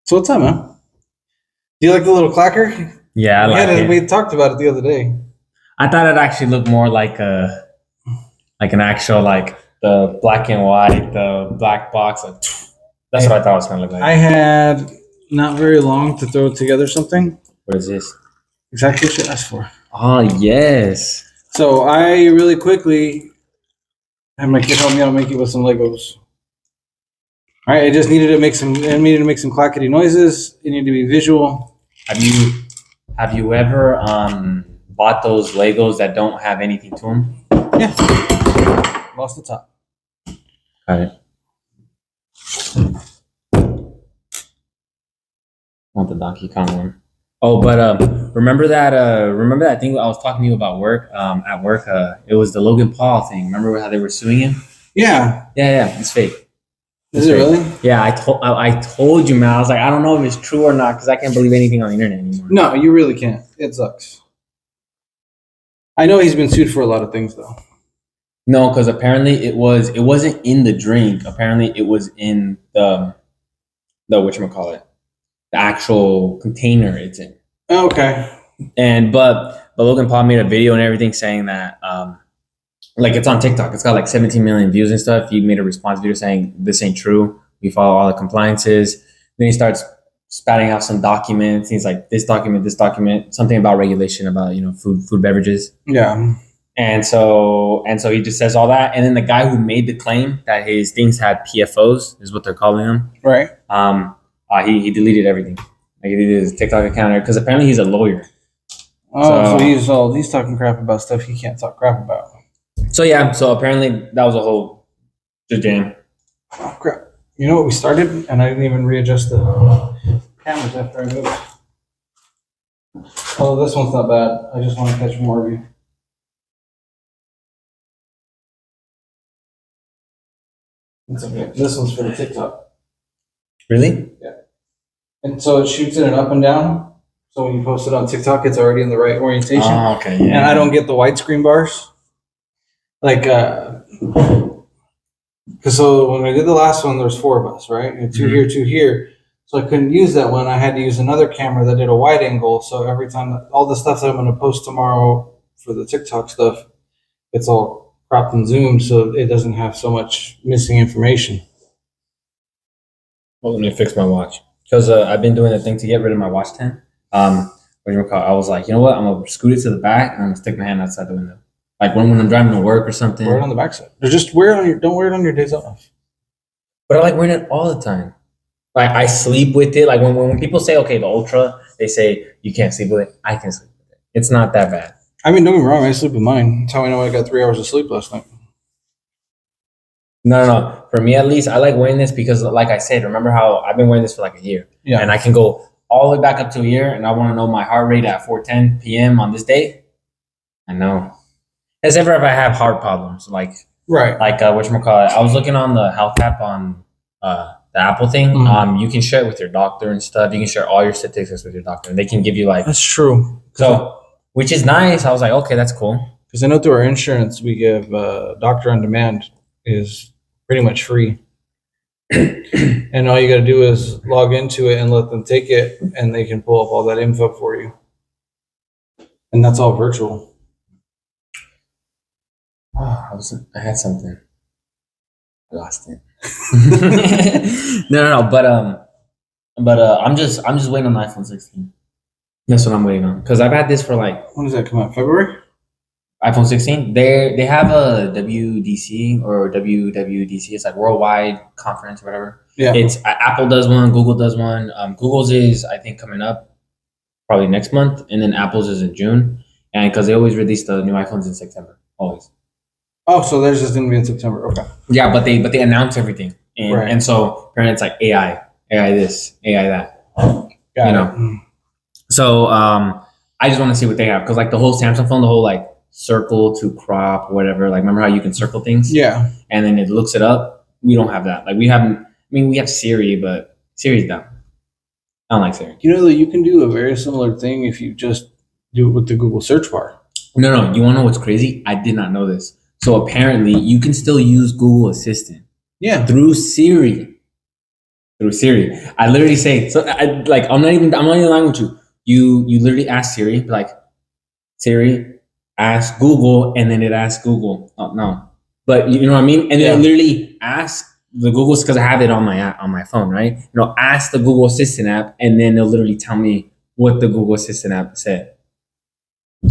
So what's up, man? Do you like the little clacker? Yeah, I like We it. talked about it the other day. I thought it actually looked more like an actual like the black and white, the black box. Like, that's what I thought it was gonna look I like. had not very long to throw together something. What is this? Exactly what you asked for. Oh yes. So I really quickly had my kid help me out make it with some Legos. All right, I just needed to make some. I needed to make some clackety noises. It needed to be visual. Have you have you ever bought those Legos that don't have anything to them? Yeah. Lost the top. Got it. Want the Donkey Kong one? Oh, but remember that thing I was talking to you about work? At work, it was the Logan Paul thing. Remember how they were suing him? Yeah. Yeah, it's fake. Is it really? Yeah, I told you, man. I was like, I don't know if it's true or not because I can't believe anything on the internet anymore. No, you really can't. It sucks. I know he's been sued for a lot of things though. No, because apparently it wasn't in the drink. Apparently it was in the whatchamacallit, the actual container it's in. Okay. And but Logan Paul made a video and everything saying that like it's on TikTok. It's got like 17 million views and stuff. He made a response video saying this ain't true. We follow all the compliances. Then he starts spouting out some documents. He's like this document, something about regulation about food beverages. Yeah. And so he just says all that. And then the guy who made the claim that his things had PFOs is what they're calling them. Right. He deleted everything. Like he deleted his TikTok account because apparently he's a lawyer. Oh, so he's talking crap about stuff he can't talk crap about. So yeah, so apparently that was a whole jam. Oh crap! You know what we started, and I didn't even readjust the cameras after I moved. Oh, this one's not bad. I just want to catch more of you. It's okay. This one's for the TikTok. Really? Yeah. And so it shoots in an up and down. So when you post it on TikTok, it's already in the right orientation. Oh, okay. Yeah. And I don't get the widescreen bars. Like, because so when I did the last one, there's 4 of us, right? And 2 here, 2 here. So I couldn't use that one. I had to use another camera that did a wide angle. So every time, all the stuff that I'm going to post tomorrow for the TikTok stuff, it's all cropped and zoomed, so it doesn't have so much missing information. Well, let me fix my watch because I've been doing a thing to get rid of my watch 10. I was like, you know what? I'm gonna scoot it to the back and I'm gonna stick my hand outside the window, like when I'm driving to work or something. Wear it on the backside. Or just wear it on your. Don't wear it on your days off. But I like wearing it all the time. Like I sleep with it. Like when people say, okay, the Ultra, they say you can't sleep with it. I can sleep with it. It's not that bad. I mean, don't get me wrong. I sleep with mine. That's how I know I got 3 hours of sleep last night. No. For me, at least, I like wearing this because, like I said, remember how I've been wearing this for like a year. Yeah. And I can go all the way back up to a year, and I want to know my heart rate at 4:10 p.m. on this day. I know. Except for if I have heart problems, like Right. whatchamacallit. I was looking on the health app on the Apple thing. Mhm. You can share it with your doctor and stuff. You can share all your statistics with your doctor, and they can give you like That's true. so, which is nice. I was like, okay, that's cool. Because I know through our insurance, we give doctor on demand is pretty much free. And all you got to do is log into it and let them take it, and they can pull up all that info for you. And that's all virtual. Oh, I had something. I lost it. No. But I'm just waiting on the iPhone 16. That's what I'm waiting on because I've had this for like When does that come out? February? iPhone 16. They have a WDC or WWDC. It's like worldwide conference or whatever. Yeah. It's Apple does one, Google does one. Google's is I think coming up probably next month, and then Apple's is in June. And because they always release the new iPhones in September, always. Oh, so theirs is going to be in September. Okay. Yeah, but they announce everything, and Right. and so apparently it's like AI this, AI that. Got You it. know. So I just want to see what they have because like the whole Samsung phone, the whole like circle to crop, whatever. Like remember how you can circle things? Yeah. And then it looks it up. We don't have that. Like we haven't. I mean, we have Siri, but Siri's dumb. I don't like Siri. You know that you can do a very similar thing if you just do it with the Google search bar. No. You want to know what's crazy? I did not know this. So apparently, you can still use Google Assistant Yeah. through Siri. through Siri. I literally say so. I'm not even lying with you. You literally ask Siri like, Siri, ask Google, and then it asks Google. Oh no, but you know what I mean. And then it literally asks the Google's because I have it on my app, on my phone, right? Ask the Google Assistant app, and then it'll literally tell me what the Google Assistant app said.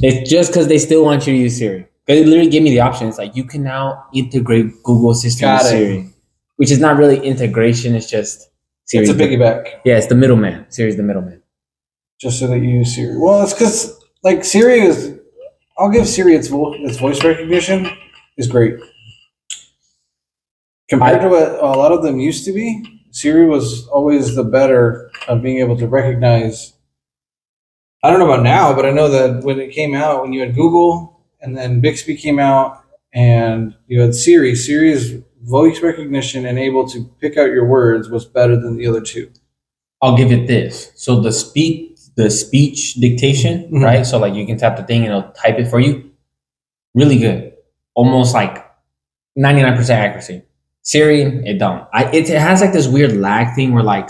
It's just because they still want you to use Siri. Because it literally gave me the option. It's like you can now integrate Google Assistant with Siri, which is not really integration. It's just Siri. It's a piggyback. Yeah, it's the middleman. Siri's the middleman. Just so that you use Siri. Well, it's because like Siri is. I'll give Siri its voice recognition is great. Compared to what a lot of them used to be, Siri was always the better of being able to recognize. I don't know about now, but I know that when it came out, when you had Google and then Bixby came out and you had Siri, Siri's voice recognition and able to pick out your words was better than the other two. I'll give it this. So the speech dictation, right? So like you can tap the thing and it'll type it for you. Really good. Almost like 99% accuracy. Siri, it don't. It has like this weird lag thing where like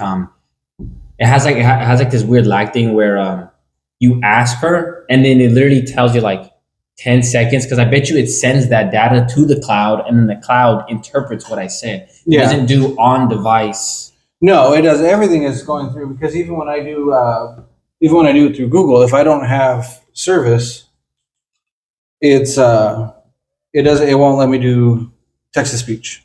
it has like this weird lag thing where you ask her and then it literally tells you like 10 seconds because I bet you it sends that data to the cloud and then the cloud interprets what I said. It doesn't do on device. No, it does. Everything is going through because even when I do it through Google, if I don't have service, it won't let me do text to speech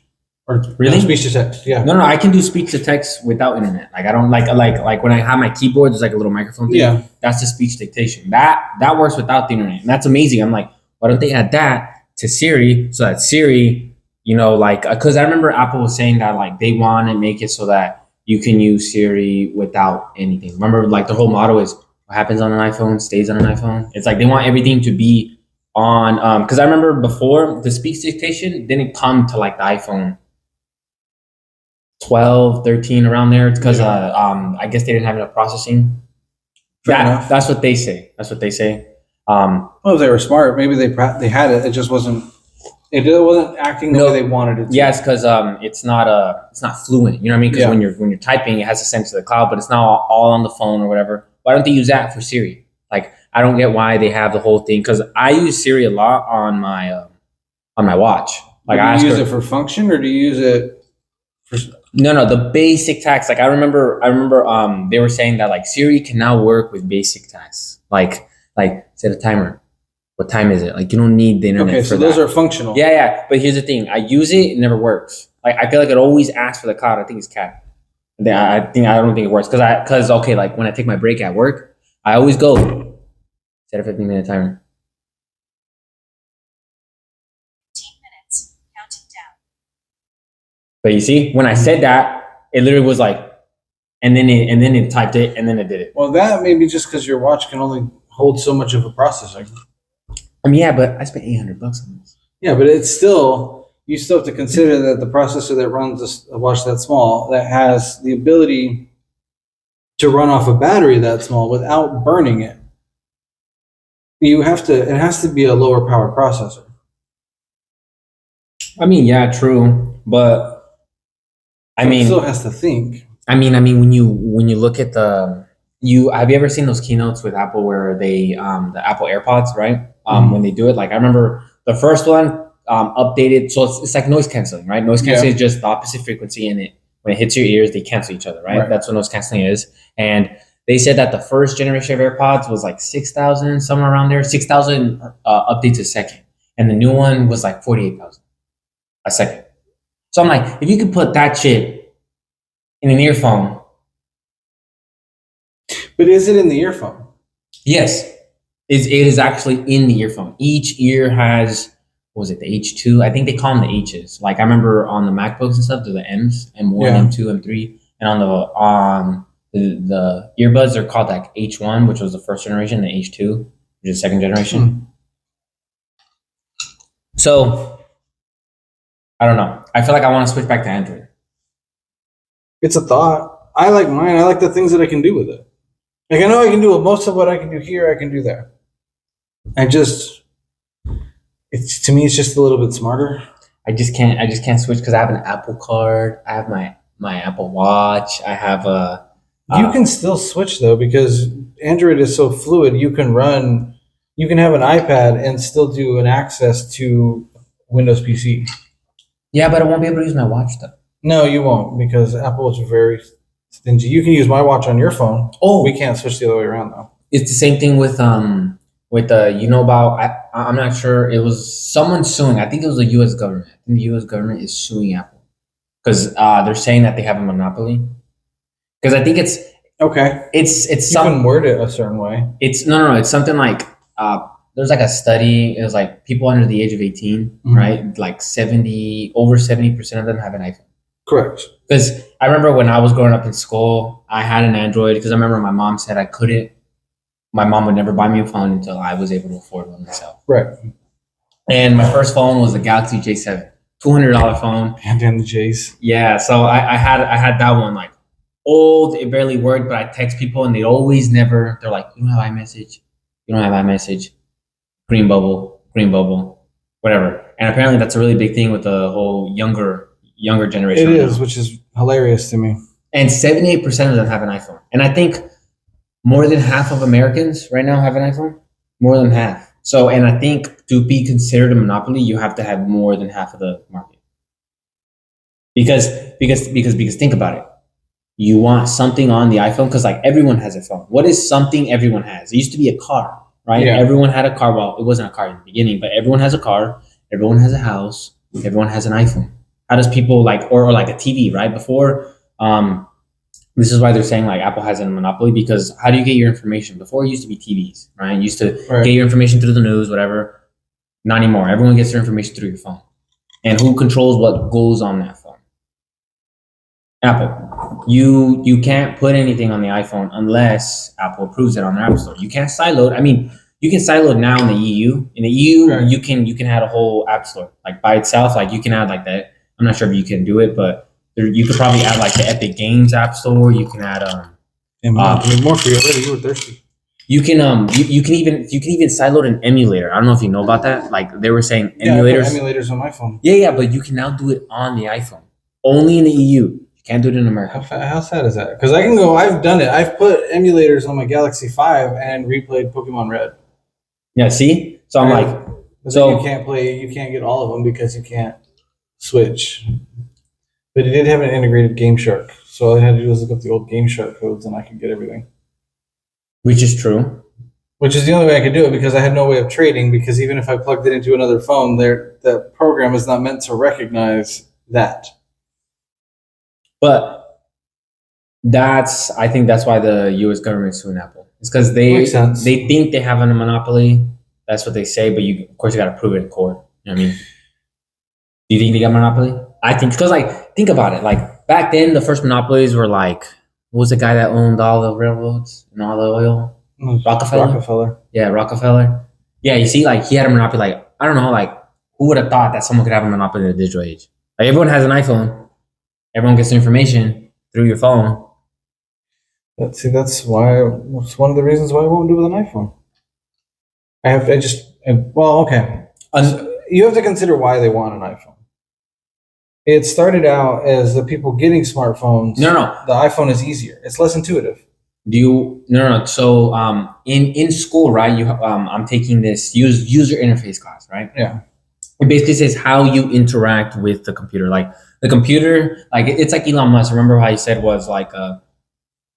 or really speech to text. Yeah. No, I can do speech to text without internet. Like I don't like when I have my keyboard, there's like a little microphone thing. Yeah. That's the speech dictation. That works without the internet. And that's amazing. I'm like, why don't they add that to Siri so that Siri, because I remember Apple was saying that like they want to make it so that you can use Siri without anything. Remember, like the whole motto is what happens on an iPhone stays on an iPhone. It's like they want everything to be on. Because I remember before the speech dictation didn't come to like the iPhone 12, 13 around there because I guess they didn't have enough processing. That's what they say. Well, if they were smart, maybe they had it. It just wasn't. It wasn't acting the way they wanted it to. Yes, because it's not fluent. You know what I mean? Because when you're typing, it has to send to the cloud, but it's not all on the phone or whatever. Why don't they use that for Siri? Like I don't get why they have the whole thing because I use Siri a lot on my watch. Like do you use it for function or do you use it for? No, the basic tasks. Like I remember they were saying that like Siri can now work with basic tasks. Like set a timer. What time is it? Like you don't need the internet. Okay, so those are functional. Yeah. But here's the thing: I use it never works. Like I feel like it always asks for the cloud. I think it's cat. I don't think it works because like when I take my break at work, I always go set a 15-minute timer. 15 minutes, counting down. But you see, when I said that, it literally was like, and then it typed it, and then it did it. Well, that may be just because your watch can only hold so much of a processor. I mean, yeah, but I spent $800 on this. Yeah, but it's still, you still have to consider that the processor that runs a watch that small, that has the ability to run off a battery that small without burning it. It has to be a lower power processor. I mean, yeah, true, but It still has to think. I mean, when you look at have you ever seen those keynotes with Apple where they the Apple AirPods, right? When they do it, like I remember the first one updated, so it's like noise canceling, right? Noise canceling is just the opposite frequency, and when it hits your ears, they cancel each other, right? That's what noise canceling is. And they said that the first generation of AirPods was like 6,000, somewhere around there, 6,000 updates a second, and the new one was like 48,000 a second. So I'm like, if you could put that shit in an earphone. But is it in the earphone? Yes, it is actually in the earphone. Each ear has, what was it, the H2? I think they call them the H's. Like I remember on the MacBooks and stuff, they're the M's, M1, M2, M3. And on the earbuds, they're called like H1, which was the first generation, the H2, which is the second generation. So, I don't know. I feel like I want to switch back to Android. It's a thought. I like mine. I like the things that I can do with it. Like I know I can do most of what I can do here, I can do there. To me, it's just a little bit smarter. I just can't switch because I have an Apple Card. I have my my Apple Watch. I have a. You can still switch though, because Android is so fluid. You can have an iPad and still do an access to Windows PC. Yeah, but I won't be able to use my watch though. No, you won't, because Apple is very stingy. You can use my watch on your phone. Oh, We can't switch the other way around though. it's the same thing with you know about I'm not sure, it was someone suing. I think it was the U.S. government. I think the U.S. government is suing Apple because they're saying that they have a monopoly. Because I think Okay. it's You some can word it a certain way. it's no, it's something like there's like a study. It was like people under the age of 18, Mhm. right? Like over 70% of them have an iPhone. Correct. Because I remember when I was growing up in school, I had an Android because I remember my mom said I couldn't. My mom would never buy me a phone until I was able to afford one myself. Right. And my first phone was the Galaxy J7, $200 phone. And then the J's. Yeah, so I had that one, like old. It barely worked, but I text people and they're like, you don't have iMessage, you don't have iMessage, green bubble, whatever. And apparently that's a really big thing with the whole younger generation. It right is, now. which is hilarious to me. And 78% of them have an iPhone. And I think more than half of Americans right now have an iPhone. More than half. So, and I think to be considered a monopoly, you have to have more than half of the market. Because think about it. You want something on the iPhone because like everyone has a phone. What is something everyone has? It used to be a car, right? Yeah. Everyone had a car. Well, it wasn't a car in the beginning, but everyone has a car. Everyone has a house. Everyone has an iPhone. How does people like or like a TV, right? Before, this is why they're saying like Apple has a monopoly because how do you get your information? Before it used to be TVs, right? You used to Right. get your information through the news, whatever. Not anymore. Everyone gets their information through your phone. And who controls what goes on that phone? Apple. You can't put anything on the iPhone unless Apple approves it on their App Store. You can't sideload. I mean, you can sideload now in the EU. In the EU, Right. you can add a whole App Store like by itself. Like you can add like that. I'm not sure if you can do it, but you could probably add like the Epic Games App Store. You can add And I made more for you already. You were thirsty. you can even sideload an emulator. I don't know if you know about that. Like they were saying emulators. Yeah, I put emulators on my phone. Yeah, but you can now do it on the iPhone. Only in the EU. You can't do it in America. How sad is that? Because I've done it. I've put emulators on my Galaxy 5 and replayed Pokemon Red. Yeah, see? So I'm Right. like, But So- then you can't get all of them because you can't switch. But it did have an integrated Game Shark. So all I had to do was look up the old Game Shark codes and I could get everything. which is true. Which is the only way I could do it because I had no way of trading, because even if I plugged it into another phone, the program is not meant to recognize that. But I think that's why the US government is suing Apple. It's because Makes sense. they think they have a monopoly. That's what they say, but of course you gotta prove it in court. You know what I mean? Do you think they got a monopoly? I think because like think about it. Like back then the first monopolies were like what was the guy that owned all the railroads and all the oil? Rockefeller? Yeah, Rockefeller. Yeah, you see, like he had a monopoly. Like I don't know, like who would have thought that someone could have a monopoly in the digital age? Like everyone has an iPhone. Everyone gets their information through your phone. That's one of the reasons why I won't do it with an iPhone. Okay. You have to consider why they want an iPhone. It started out as the people getting smartphones. No. The iPhone is easier. It's less intuitive. No. So in school, right? I'm taking this user interface class, right? Yeah. It basically says how you interact with the computer. Like the computer, like it's like Elon Musk. Remember how he said was like,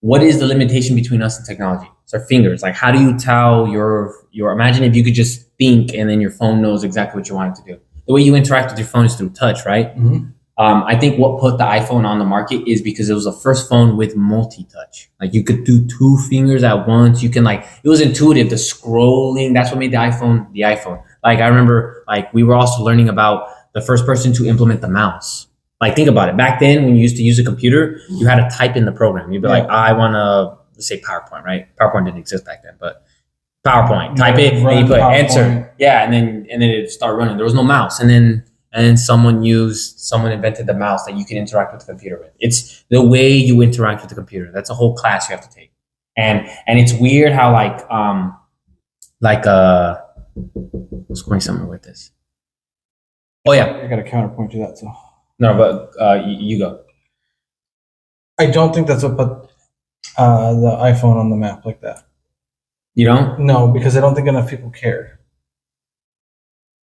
what is the limitation between us and technology? It's our fingers. Like how do you tell your imagine if you could just think and then your phone knows exactly what you want it to do. The way you interact with your phone is through touch, right? Mm-hmm. I think what put the iPhone on the market is because it was the first phone with multi-touch. Like you could do two fingers at once. You can it was intuitive. The scrolling, that's what made the iPhone the iPhone. Like I remember, like we were also learning about the first person to implement the mouse. Like think about it. Back then, when you used to use a computer, you had to type in the program. You'd be like, I want to let's say PowerPoint, right? PowerPoint didn't exist back then, but PowerPoint. Type it, and you put enter. Yeah, and then it'd start running. There was no mouse, and then someone invented the mouse that you can interact with the computer with. It's the way you interact with the computer. That's a whole class you have to take. And it's weird how I was going somewhere with this. Oh yeah. I got a counterpoint to that, so. No, but you go. I don't think that's what put the iPhone on the map like that. You don't? No, because I don't think enough people cared.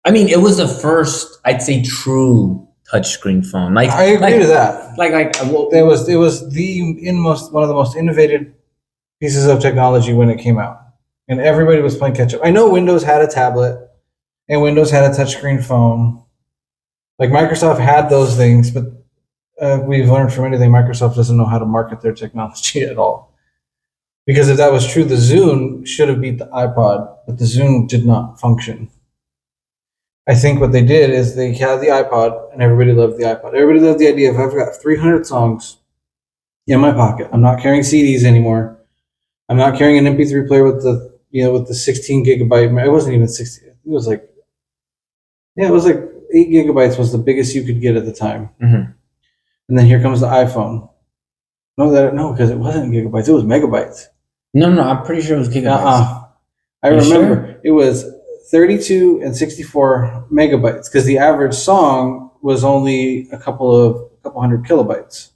I mean, it was the first, I'd say, true touchscreen phone. Like I agree to that. well, It was one of the most innovative pieces of technology when it came out, and everybody was playing catch up. I know Windows had a tablet, and Windows had a touchscreen phone. Like Microsoft had those things, but we've learned from anything, Microsoft doesn't know how to market their technology at all. Because if that was true, the Zune should have beat the iPod, but the Zune did not function. I think what they did is they had the iPod, and everybody loved the iPod. Everybody loved the idea of I've got 300 songs in my pocket. I'm not carrying CDs anymore. I'm not carrying an MP3 player with the 16 gigabyte. It wasn't even 60. It was like 8 gigabytes was the biggest you could get at the time. Mhm. And then here comes the iPhone. No, because it wasn't gigabytes. It was megabytes. No, I'm pretty sure it was gigabytes. I You remember it was 32 and 64 megabytes because the average song was only a couple hundred kilobytes.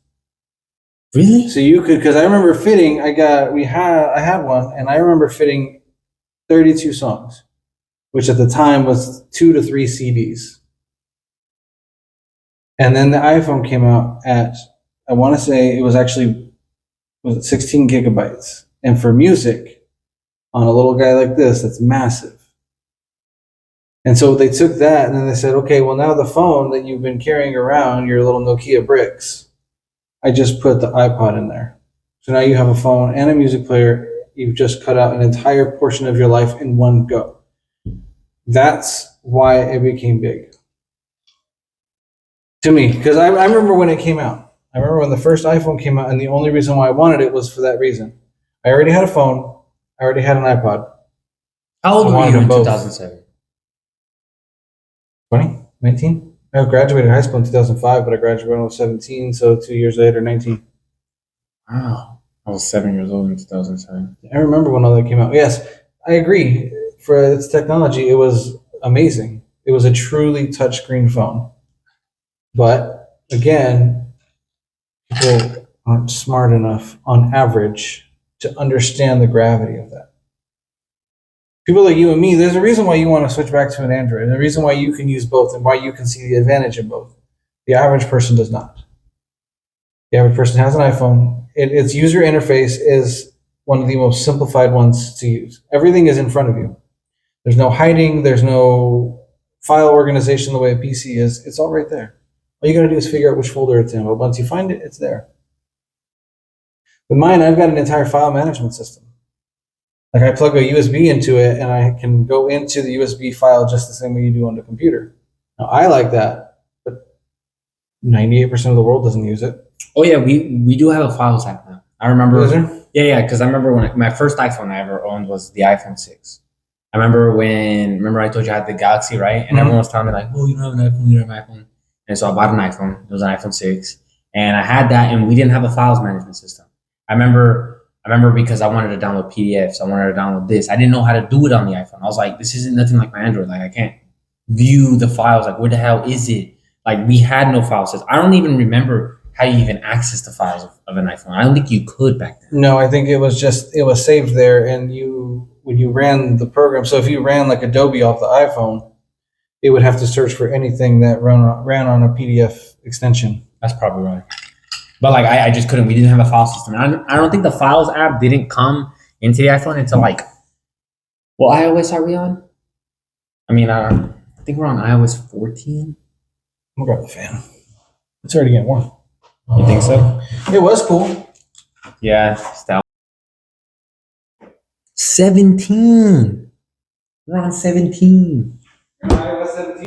Really? So you could, because I remember fitting. I had one, and I remember fitting 32 songs, which at the time was 2 to 3 CDs. And then the iPhone came out at, I want to say it was 16 gigabytes. And for music, on a little guy like this, that's massive. And so they took that and then they said, okay, well, now the phone that you've been carrying around, your little Nokia bricks, I just put the iPod in there. So now you have a phone and a music player. You've just cut out an entire portion of your life in one go. That's why it became big. To me, because I remember when it came out. I remember when the first iPhone came out, and the only reason why I wanted it was for that reason. I already had a phone. I already had an iPod. How old I were wanted you in them both. 2007? 20? 19? I graduated high school in 2005, but I graduated when I was 17, so 2 years later, 19. Wow. I was 7 years old in 2007. I remember when all that came out. Yes, I agree. For its technology, it was amazing. It was a truly touchscreen phone. But again, people aren't smart enough on average to understand the gravity of that. People like you and me, there's a reason why you want to switch back to an Android, and the reason why you can use both and why you can see the advantage in both. The average person does not. The average person has an iPhone. Its user interface is one of the most simplified ones to use. Everything is in front of you. There's no hiding. There's no file organization the way a PC is. It's all right there. All you got to do is figure out which folder it's in. But once you find it, it's there. With mine, I've got an entire file management system. Like I plug a USB into it, and I can go into the USB file just the same way you do on the computer. Now, I like that, but 98% of the world doesn't use it. Oh yeah, we do have a files app now. I remember. Is there? Yeah, because I remember when my first iPhone I ever owned was the iPhone 6. I remember I told you I had the Galaxy, right? And everyone was telling me like, "Oh, you don't have an iPhone, you don't have an iPhone." And so I bought an iPhone. It was an iPhone 6, and I had that, and we didn't have a files management system. I remember because I wanted to download PDFs. I wanted to download this. I didn't know how to do it on the iPhone. I was like, this isn't nothing like my Android. Like I can't view the files. Like where the hell is it? Like we had no file system. I don't even remember how you even access the files of an iPhone. I don't think you could back then. No, I think it was saved there, and when you ran the program. So if you ran like Adobe off the iPhone, it would have to search for anything that ran on a PDF extension. That's probably right. But like I just couldn't. We didn't have a file system. I don't think the Files app didn't come into the iPhone until like, what iOS are we on? I mean, I think we're on iOS 14. I'll grab the fan. It's already getting warm. You think so? It was cool. Yeah, style. 17. We're on 17. iOS 17.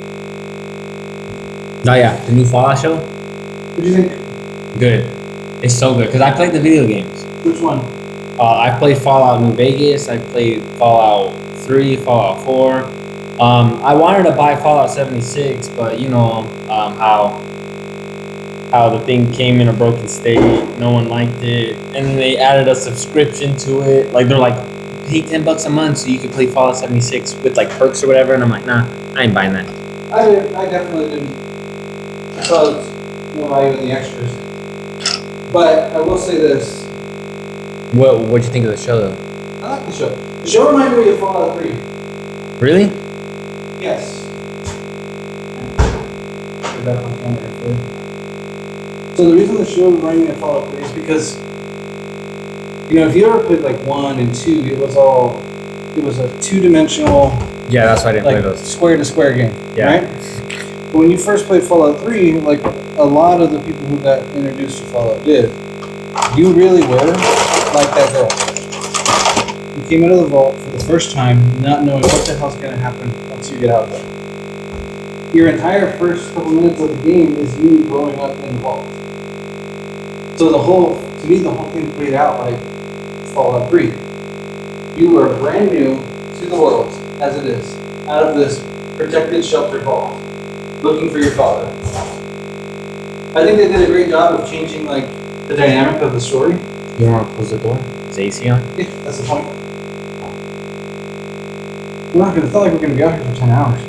Oh yeah, the new Fallout show. What do you think? Good. It's so good because I played the video games. Which one? I played Fallout New Vegas. I played Fallout 3, Fallout 4. I wanted to buy Fallout 76, but you know how the thing came in a broken state. No one liked it, and then they added a subscription to it. Like they're like, pay $10 a month so you can play Fallout 76 with like perks or whatever. And I'm like, nah, I ain't buying that. I definitely didn't. I saw no value in the extras. But I will say this: What'd you think of the show though? I like the show. The show reminded me of Fallout 3. Really? Yes. Get back my camera for you. So the reason the show reminded me of Fallout 3 is because, if you ever played like 1 and 2, it was a two-dimensional, Yeah, that's why I didn't play like those. square to square game, Yeah. right? But when you first played Fallout 3, like a lot of the people who got introduced to Fallout did, you really were like that girl. You came out of the vault for the first time, not knowing what the hell's going to happen once you get out there. Your entire first couple minutes of the game is you growing up in the vault. So to me, the whole thing played out like Fallout 3. You are brand new to the world, as it is, out of this protected, sheltered vault, looking for your father. I think they did a great job of changing like the dynamic of the story. You don't want to close the door? Is the AC on? Yeah, that's the point. It's not like we're gonna be out here for 10 hours.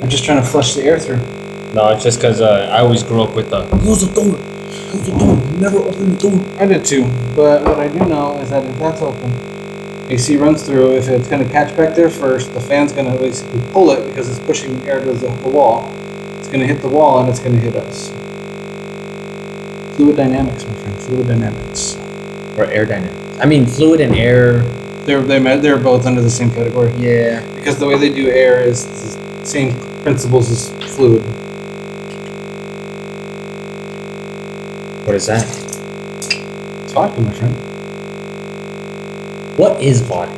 I'm just trying to flush the air through. No, it's just because I always grew up with the close the door. Close the door. Never open the door. I did too, but what I do know is that if that's open, AC runs through. If it's gonna catch back there first, the fan's gonna basically pull it because it's pushing air to the wall. It's gonna hit the wall and it's gonna hit us. Fluid dynamics, my friend. Fluid dynamics. Or air dynamics. I mean, fluid and air. They're both under the same category Yeah. because the way they do air is the same principles as fluid. What is that? It's vodka, my friend. What is vodka?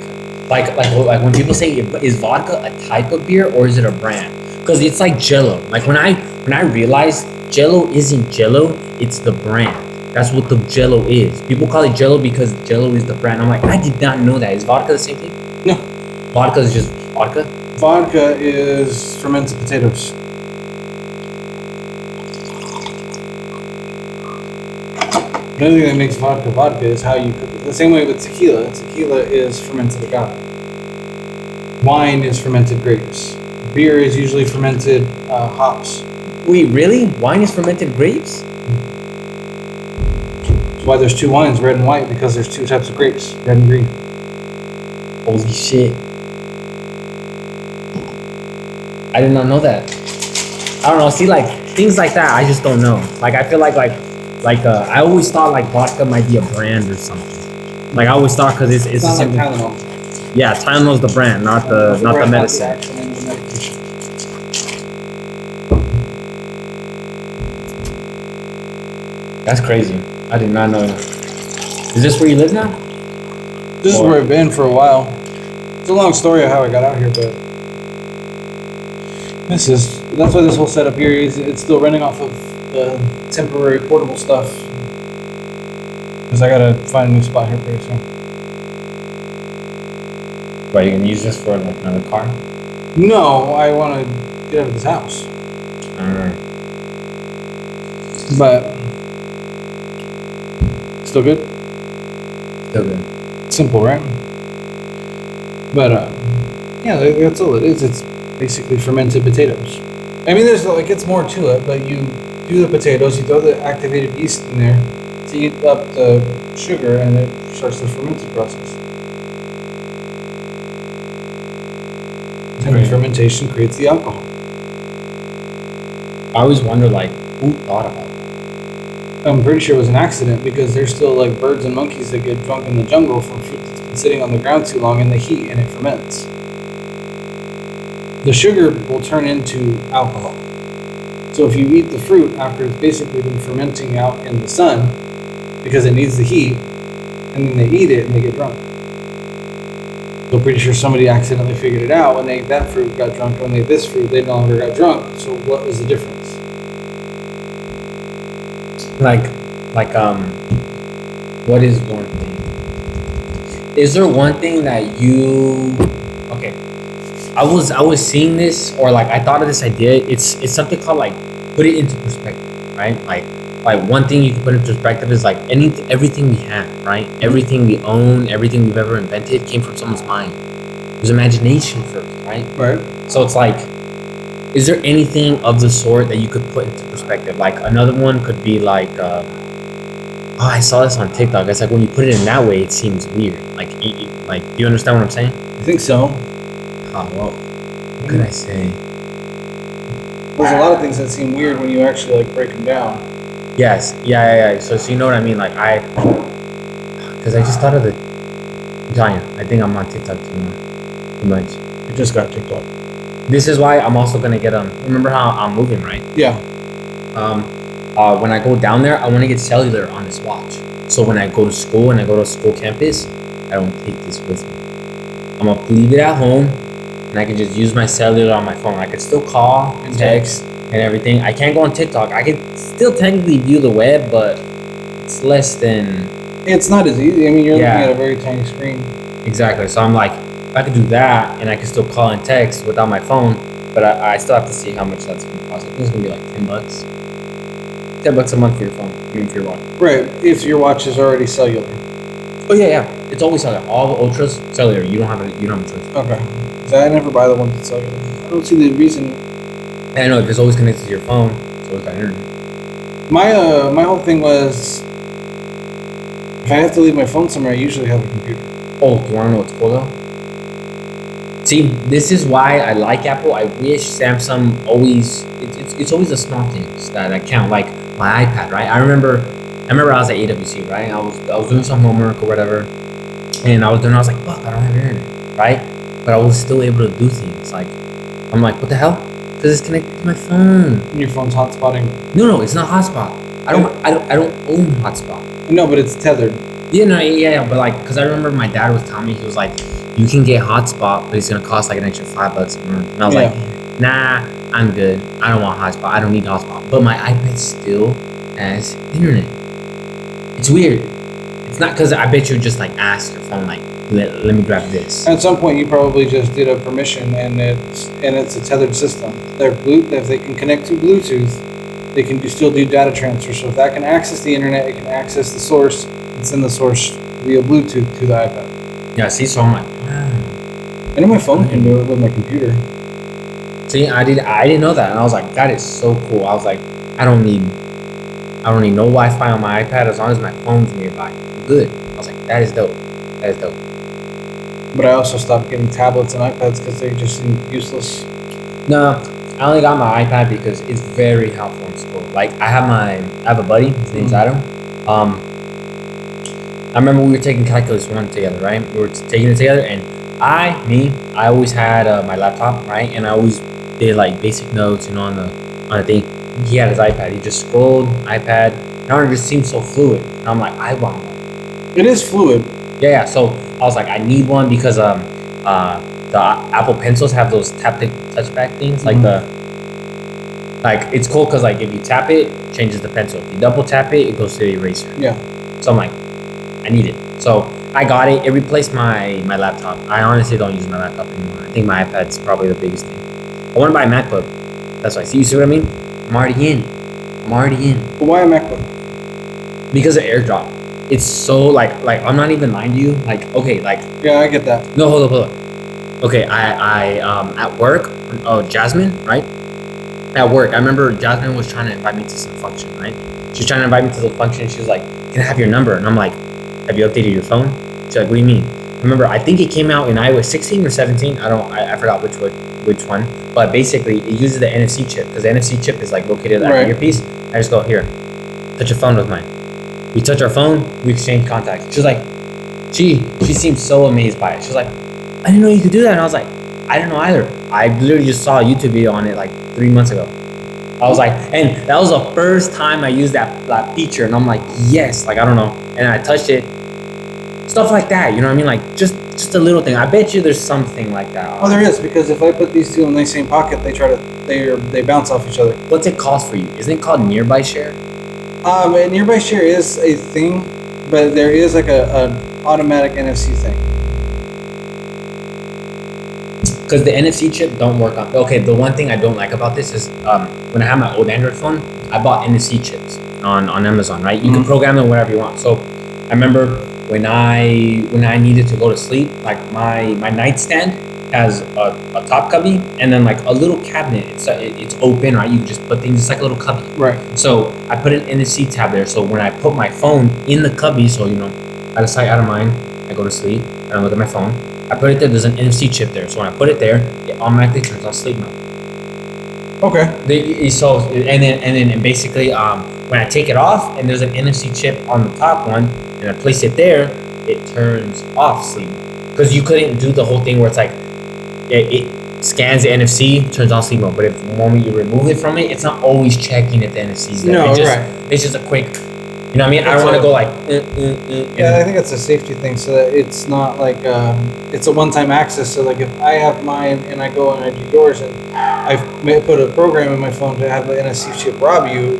Like when people say, is vodka a type of beer or is it a brand? Because it's like Jello. Like when I realized Jello isn't Jello, it's the brand. That's what the Jello is. People call it Jello because Jello is the brand. I'm like, I did not know that. Is vodka the same thing? No. Vodka is just vodka? Vodka is fermented potatoes. The only thing that makes vodka is how you cook it. The same way with tequila. Tequila is fermented agave. Wine is fermented grapes. Beer is usually fermented hops. Wait, really? Wine is fermented grapes? That's why there's two wines, red and white, because there's two types of grapes, red and green. Holy shit. I did not know that. I don't know. See, like things like that, I just don't know. Like I feel like I always thought like vodka might be a brand or something. Like I always thought because it's It's not like something. Tylenol. Yeah, Tylenol's the brand, not the brand, medicine. the actual name of the medication. That's crazy. I did not know. Is this where you live now? This is where I've been for a while. It's a long story of how I got out here, but that's why this whole setup here is it's still running off of the temporary portable stuff. Because I gotta find a new spot here pretty soon. But you can use this for like another car. No, I want to get out of this house. Uh, But still good. Still good. Simple, right? But yeah, that's all it is. It's basically fermented potatoes. I mean, there's like it's more to it, but you do the potatoes, you throw the activated yeast in there to heat up the sugar, and it starts the fermenting process. And the Great. fermentation creates the alcohol. I always wonder like who thought about that. I'm pretty sure it was an accident because there's still like birds and monkeys that get drunk in the jungle from fruit that's been sitting on the ground too long in the heat and it ferments. The sugar will turn into alcohol. So if you eat the fruit after it's basically been fermenting out in the sun because it needs the heat, and then they eat it and they get drunk. So pretty sure somebody accidentally figured it out when they ate that fruit, got drunk. When they ate this fruit, they no longer got drunk. So what was the difference? Like what is one thing? Is there one thing that you okay? I was seeing this, or like I thought of this idea. It's something called like put it into perspective, right? Like one thing you can put into perspective is like everything we have, right? Everything we own, everything we've ever invented came from someone's mind. It was imagination first, right? Right. So it's like is there anything of the sort that you could put into perspective? Like another one could be like, oh, I saw this on TikTok. It's like when you put it in that way, it seems weird. Like, like, do you understand what I'm saying? I think so. Oh, well, what could I say? There's a lot of things that seem weird when you actually like break them down. Yes, yeah. So you know what I mean? Like because I just thought of the. I'm telling you, I think I'm on TikTok too much. I just got TikTok. This is why I'm also gonna get remember how I'm moving, right? Yeah. When I go down there, I want to get cellular on this watch. So when I go to school and I go to school campus, I don't take this with me. I'm gonna leave it at home, and I can just use my cellular on my phone. I could still call and text and everything. I can't go on TikTok. I can still technically view the web, but it's less than. It's not as easy. I mean, you're Yeah. looking at a very tiny screen. Exactly. So I'm like, if I could do that, and I can still call and text without my phone, but I still have to see how much that's gonna cost. I think it's gonna be like $10. $10 a month for your phone. I mean, for your watch. Right. If your watch is already cellular. Oh yeah. It's always cellular. All the ultras cellular. You don't have a choice. Okay. 'Cause I never buy the ones that's cellular. I don't see the reason. And I know if it's always connected to your phone, it's always got internet. My whole thing was, if I have to leave my phone somewhere, I usually have a computer. Oh, do you want to know what's cool though? See, this is why I like Apple. I wish Samsung always. It's always the small things that count. Like my iPad, right? I remember I was at AWC, right? I was doing some homework or whatever, and I was like, fuck, I don't have internet, right? But I was still able to do things. Like I'm like, what the hell? Because it's connected to my phone. And your phone's hotspotting. No, it's not hotspot. I don't own hotspot. No, but it's tethered. Yeah, but like, cause I remember my dad was telling me, he was like, you can get hotspot, but it's gonna cost like an extra $5 a month. And I was like, nah, I'm good. I don't want hotspot. I don't need hotspot. But my iPad still has internet. It's weird. It's not cause I bet you just like ask your phone like, let me grab this. At some point, you probably just did a permission, and it's a tethered system. If they can connect to Bluetooth, they can still do data transfer. So if that can access the internet, it can access the source and send the source via Bluetooth to the iPad. Yeah, see, so I'm like, wow. I know my phone can do it with my computer. See, I didn't know that, and I was like, that is so cool. I was like, I don't need no Wi-Fi on my iPad as long as my phone's nearby. I'm good. I was like, that is dope. That is dope. But I also stopped getting tablets and iPads because they just seem useless. No, I only got my iPad because it's very helpful in school. Like I have a buddy, his name's Adam. I remember we were taking calculus 1 together, right? We were taking it together, and I always had my laptop, right? And I always did like basic notes, on the thing. He had his iPad. He just scrolled iPad. Now it just seems so fluid. And I'm like, I want one. It is fluid. Yeah. So I was like, I need one because the Apple Pencils have those taptic touchback things, like it's cool because like if you tap it, it changes the pencil. If you double tap it, it goes to the eraser. Yeah. So I'm like, I need it. So I got it. It replaced my laptop. I honestly don't use my laptop anymore. I think my iPad's probably the biggest thing. I want to buy a MacBook. That's why. See, you see what I mean? I'm already in. But why a MacBook? Because of AirDrop. It's so like I'm not even lying to you. Like okay, like Yeah, I get that. no, hold up. Okay, I at work. Oh, Jasmine, right? At work, I remember Jasmine was trying to invite me to some function, right? She was trying to invite me to the function. She was like, "Can I have your number?" And I'm like, "Have you updated your phone?" She's like, "What do you mean?" Remember, I think it came out in iOS 16 or 17. I forgot which one. But basically, it uses the NFC chip because the NFC chip is like located at the earpiece. I just go here, touch your phone with mine. We touch our phone, we exchange contacts. She was like, she seemed so amazed by it. She was like, I didn't know you could do that. And I was like, I didn't know either. I literally just saw a YouTube video on it like 3 months ago. I was like, and that was the first time I used that feature. And I'm like, yes, like, I don't know. And I touched it. Stuff like that, you know what I mean? Like, just a little thing. I bet you there's something like that. Oh, there is, because if I put these two in the same pocket, they bounce off each other. What's it called for you? Isn't it called Nearby Share? And Nearby Share is a thing, but there is like an automatic NFC thing. Because the NFC chip don't work on. Okay, the one thing I don't like about this is when I had my old Android phone, I bought NFC chips on Amazon, right? You can program them whatever you want. So I remember when I needed to go to sleep, like my nightstand has a top cubby and then like a little cabinet. It's open, right? You can just put things. It's like a little cubby. Right. So I put an NFC tab there. So when I put my phone in the cubby, so out of sight, out of mind, I go to sleep and I look at my phone. I put it there. There's an NFC chip there. So when I put it there, it automatically turns on sleep mode. Okay. And basically, when I take it off and there's an NFC chip on the top one, and I place it there, it turns off sleep mode. Because you couldn't do the whole thing where it's like it scans the NFC, turns on sleep mode. But if the moment you remove it from it, it's not always checking if the NFC's there. No, right. It's just a quick. You know what I mean? I don't want to go like. Yeah, I think it's a safety thing, so that it's not like it's a one-time access. So like if I have mine and I go and I do yours, and I put a program in my phone to have the NFC chip rob you.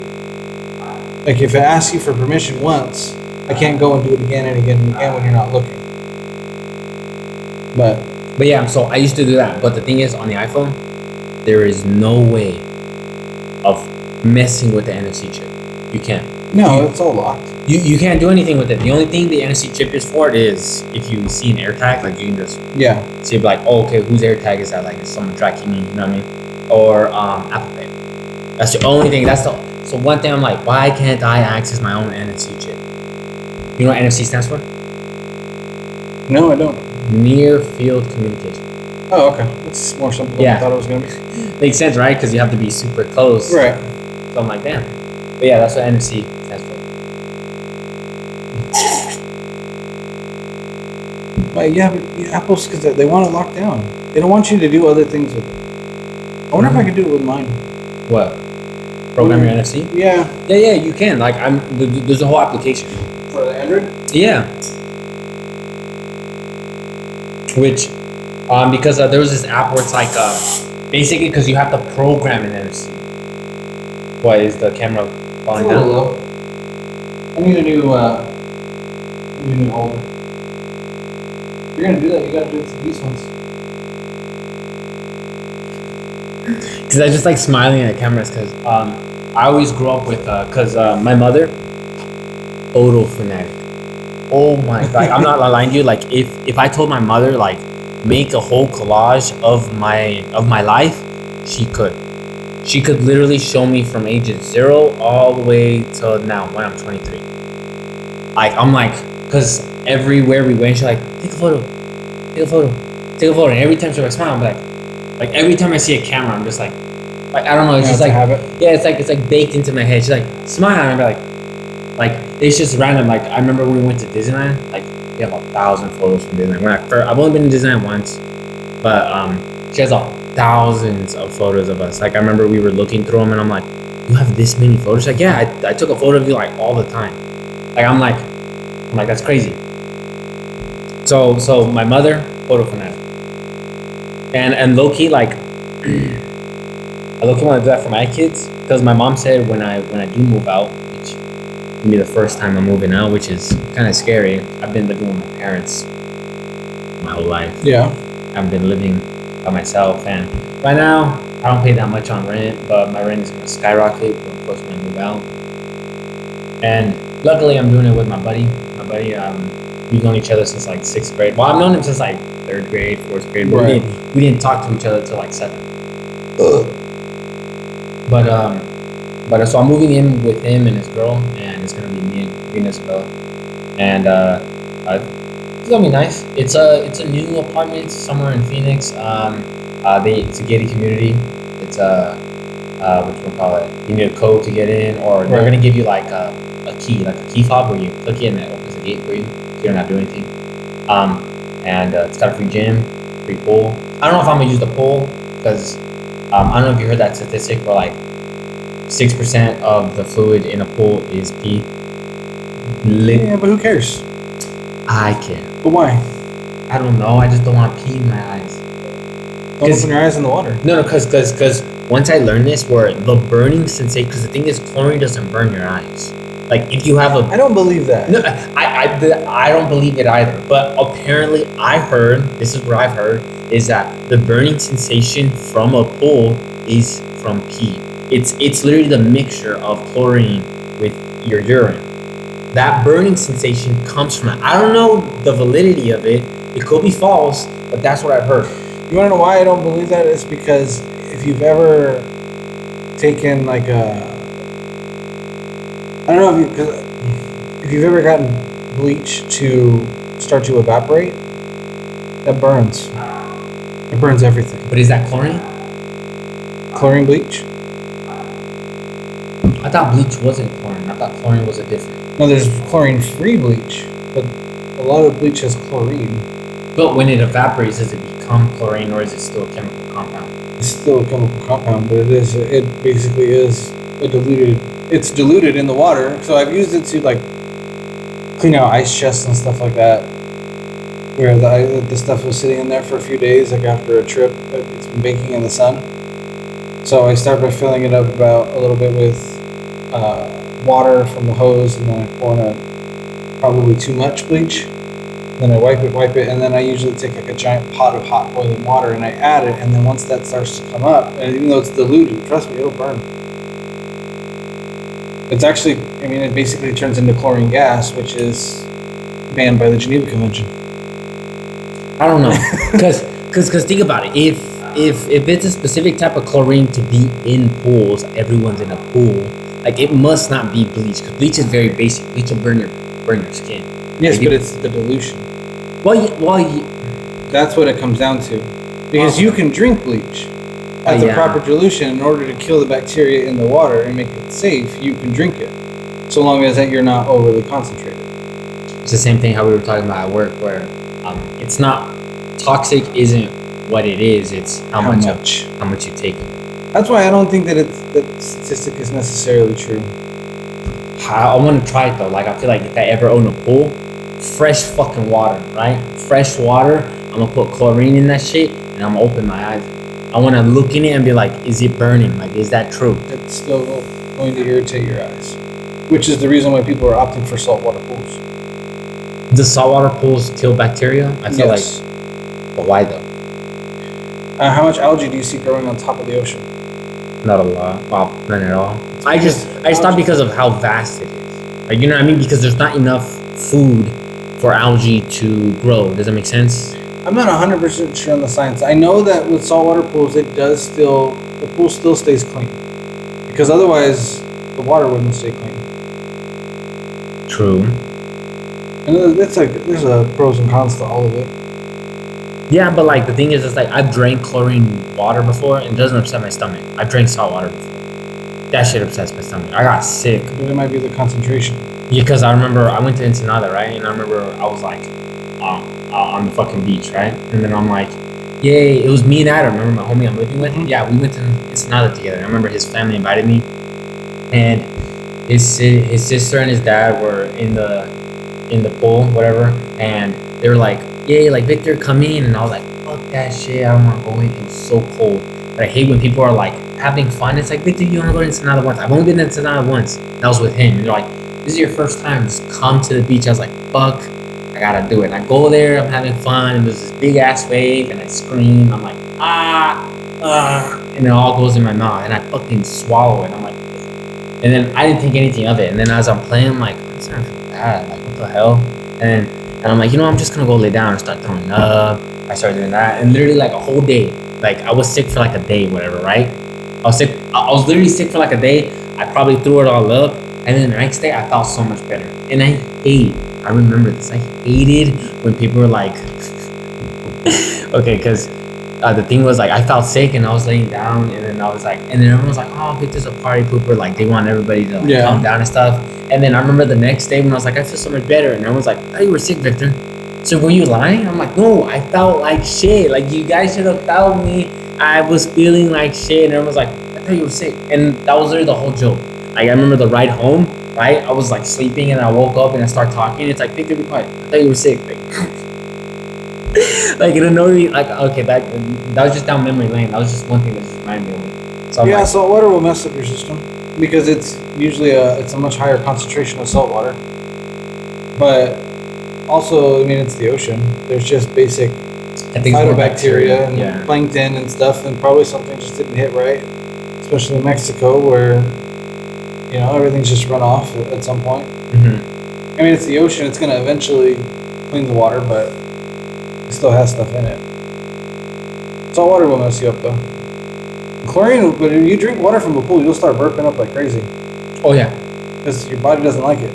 Like if it asks you for permission once, I can't go and do it again and again and again when you're not looking. But yeah, so I used to do that. But the thing is, on the iPhone, there is no way of messing with the NFC chip. You can't. no, it's all locked. You can't do anything with it. The only thing the NFC chip is for is if you see an AirTag, like you can just Yeah. see like, oh, okay, whose AirTag is that? Like, is someone tracking me? You know what I mean? Or Apple Pay. That's the only thing. So one thing I'm like, why can't I access my own NFC chip? You know what NFC stands for? No, I don't. Near Field Communication. Oh, okay. That's more simple than Yeah. I thought it was gonna be. Makes sense, right? Because you have to be super close. Right. So I'm like, damn. But yeah, that's what NFC stands for. But yeah, but Apple's because they want it locked down. They don't want you to do other things with it. I wonder if I could do it with mine. What? Program your NFC? Yeah. Yeah, you can. Like, there's a whole application. For the Android. Yeah. Which, because there was this app where it's like, basically, because you have to program an NFC. What is the camera falling It's a little down? low. I need a new holder. If you're gonna do that, you gotta do it to these ones. Because I just like smiling at cameras because I always grew up with because my mother, photo fanatic. Oh my god! I'm not lying to you. Like if I told my mother like make a whole collage of my life, she could. She could literally show me from ages 0 all the way till now when I'm 23. Like I'm like, cause everywhere we went, she's like, take a photo, take a photo, take a photo, and every time she like smile, I'm like every time I see a camera, I'm just like I don't know, it's just like habit. yeah, it's like baked into my head. She's like smile, and I'm like it's just random. Like I remember when we went to Disneyland, like we have 1,000 photos from Disneyland. I've only been to Disneyland once, but she has thousands of photos of us. Like I remember we were looking through them, and I'm like, you have this many photos? She's like, yeah, I took a photo of you like all the time. Like I'm like that's crazy. So my mother, photo fanatic, and low key like I low key want to do that for my kids because my mom said when I do move out, which will be the first time I'm moving out, which is kind of scary. I've been living with my parents my whole life. Yeah. I've been living by myself, and right now I don't pay that much on rent, but my rent is gonna skyrocket of course when I move out. And luckily I'm doing it with my buddy. We've known each other since like 6th grade. Well, I've known him since like 3rd grade, 4th grade, but Right. we didn't talk to each other till like 7th. But so I'm moving in with him and his girl, and it's gonna be me and Isabella, and it's gonna be nice. It's a new apartment somewhere in Phoenix. It's a gated community. It's whatchamacallit, you need a code to get in, or they're Right. gonna give you like a key fob where you click it and it opens the gate for you, so you don't have to do anything. And it's got a free gym, free pool. I don't know if I'm gonna use the pool because I don't know if you heard that statistic where like 6% of the fluid in a pool is pee. Yeah, but who cares? I care. But why? I don't know. I just don't want pee in my eyes. Don't open your eyes in the water. No, because once I learned this, where the burning sensation, because the thing is, chlorine doesn't burn your eyes. Like if you have I don't believe that. no, I don't believe it either. But apparently, I heard, this is what I've heard, is that the burning sensation from a pool is from pee. It's literally the mixture of chlorine with your urine. That burning sensation comes from it. I don't know the validity of it. It could be false, but that's what I've heard. You want to know why I don't believe that? It's because if you've ever taken like I don't know if you've ever gotten bleach to start to evaporate, that burns. It burns everything. But is that chlorine? Chlorine bleach? I thought bleach wasn't chlorine. I thought chlorine was a different. No, there's chlorine-free bleach, but a lot of bleach has chlorine. But when it evaporates, does it become chlorine or is it still a chemical compound? It's still a chemical compound, but it basically is a diluted. It's diluted in the water. So I've used it to like clean out ice chests and stuff like that, where the stuff was sitting in there for a few days, like after a trip. It's been baking in the sun. So I start by filling it up about a little bit with water from the hose, and then I pour in probably too much bleach. Then I wipe it, and then I usually take like a giant pot of hot boiling water and I add it, and then once that starts to come up, and even though it's diluted, trust me, it'll burn. It's actually, I mean, it basically turns into chlorine gas, which is banned by the Geneva Convention. I don't know, because think about it. If it's a specific type of chlorine to be in pools, everyone's in a pool. Like it must not be bleach, because bleach is very basic. Bleach will burn your skin. Yes, but it's the dilution. Well, That's what it comes down to. Because you can drink bleach at the proper dilution in order to kill the bacteria in the water and make it safe. You can drink it, so long as that you're not overly concentrated. it's the same thing how we were talking about at work, where it's not toxic. Isn't what it is. It's how much you take of it. That's why I don't think that that statistic is necessarily true. I want to try it though. Like I feel like if I ever own a pool, fresh fucking water, right? Fresh water. I'm gonna put chlorine in that shit, and I'm gonna open my eyes. I want to look in it and be like, is it burning? Like, is that true? It's still going to irritate your eyes, which is the reason why people are opting for saltwater pools. The saltwater pools kill bacteria. I feel like, but why though? How much algae do you see growing on top of the ocean? Not a lot. Well, none at all. I just thought because of how vast it is. Like, you know what I mean? Because there's not enough food for algae to grow. Does that make sense? I'm not 100% sure on the science. I know that with saltwater pools, the pool still stays clean, because otherwise the water wouldn't stay clean. True. And it's like there's a pros and cons to all of it. Yeah, but like the thing is, it's like I've drank chlorine water before and it doesn't upset my stomach. I've drank salt water before. That shit upsets my stomach. I got sick. But it might be the concentration. Because I remember I went to Ensenada, right? And I remember I was like on the fucking beach, right? And then I'm like, yay, it was me and Adam. Remember my homie I'm living with? Mhm. Yeah, we went to Ensenada together. I remember his family invited me. And his sister and his dad were in the pool, whatever. And they were like, yay, like Victor, come in. And I was like, fuck that shit. I don't want to go in. It was so cold. But I hate when people are like having fun. It's like, Victor, you want to go to Ensenada once? I've only been to Ensenada once. That was with him. And they're like, this is your first time. Just come to the beach. I was like, fuck, I gotta do it. And I go there. I'm having fun. And there's this big ass wave. And I scream. I'm like, and it all goes in my mouth. And I fucking swallow it. I'm like, and then I didn't think anything of it. And then as I'm playing, I'm like, I'm starting to feel bad. Like, what the hell? And I'm like, you know, I'm just gonna go lay down and start throwing up. I started doing that. And literally like a whole day. Like I was sick for like a day, whatever, right? I was literally sick for like a day. I probably threw it all up. And then the next day I felt so much better. And I remember this. I hated when people were like, okay, because the thing was like I felt sick and I was laying down and then I was like, and then everyone was like, oh, Victor's a party pooper. Like they want everybody to like calm down and stuff. And then I remember the next day when I was like, I feel so much better. And everyone's like, I thought you were sick, Victor. So were you lying? I'm like, no, I felt like shit. Like you guys should have told me I was feeling like shit. And everyone was like, I thought you were sick. And that was literally the whole joke. Like I remember the ride home, right? I was like sleeping and I woke up and I started talking. It's like, Victor, be quiet. I thought you were sick. Like, like it annoyed me. Like, okay, that was just down memory lane. That was just one thing that just reminded me of it. So yeah, salt water will mess up your system because it's usually it's a much higher concentration of salt water. But also, I mean, it's the ocean. There's just basic phytobacteria and plankton and stuff, and probably something just didn't hit right, especially in Mexico where, you know, everything's just run off at some point. Mm-hmm. I mean, it's the ocean. It's going to eventually clean the water, but it still has stuff in it. Salt water will mess you up though. Chlorine, but if you drink water from a pool, you'll start burping up like crazy Oh yeah. because your body doesn't like it.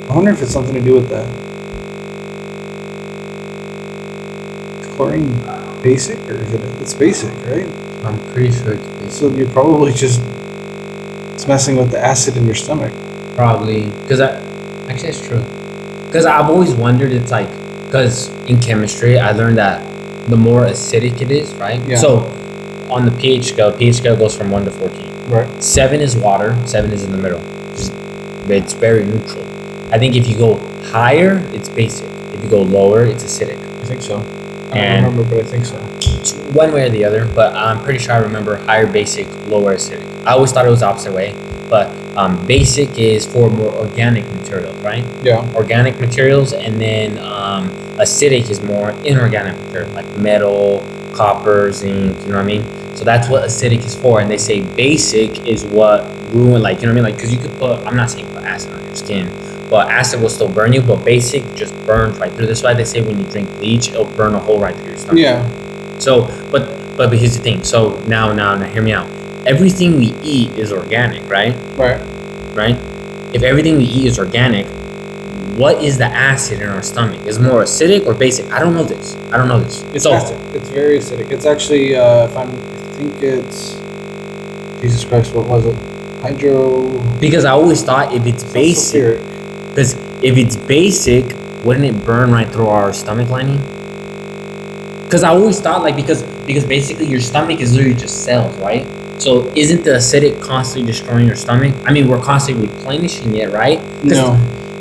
I wonder if it's something to do with that. Is chlorine basic or is it? It's basic, right? I'm pretty sure it's basic. So you're probably just it's messing with the acid in your stomach. Probably because actually it's true. Because I've always wondered. It's like because in chemistry I learned that the more acidic it is, right? Yeah. So on the pH scale goes from 1 to 14. Right. 7 is water. 7 is in the middle. It's very neutral. I think if you go higher, it's basic. If you go lower, it's acidic. I think so. I And- don't remember, but I think so. It's one way or the other, but I'm pretty sure I remember higher basic, lower acidic. I always thought it was the opposite way, but basic is for more organic materials, right? Yeah. Organic materials, and then acidic is more inorganic material like metal, copper, zinc. You know what I mean? So that's what acidic is for. And they say basic is what ruin, like, you know what I mean? Like, because you could put, I'm not saying put acid on your skin, but acid will still burn you. But basic just burns right through. That's why they say when you drink bleach, it'll burn a hole right through your stomach. Yeah. So, but here's the thing. So now, hear me out. Everything we eat is organic, right? Right. Right? If everything we eat is organic, what is the acid in our stomach? Is it more acidic or basic? I don't know this. It's acid. It's very acidic. It's actually, I think it's, Jesus Christ, what was it? Hydro. Because I always thought if it's basic, sulfuric. because if it's basic, wouldn't it burn right through our stomach lining? Because I always thought like because basically your stomach is literally just cells, right? So isn't the acidic constantly destroying your stomach? I mean, we're constantly replenishing it, right? 'Cause No.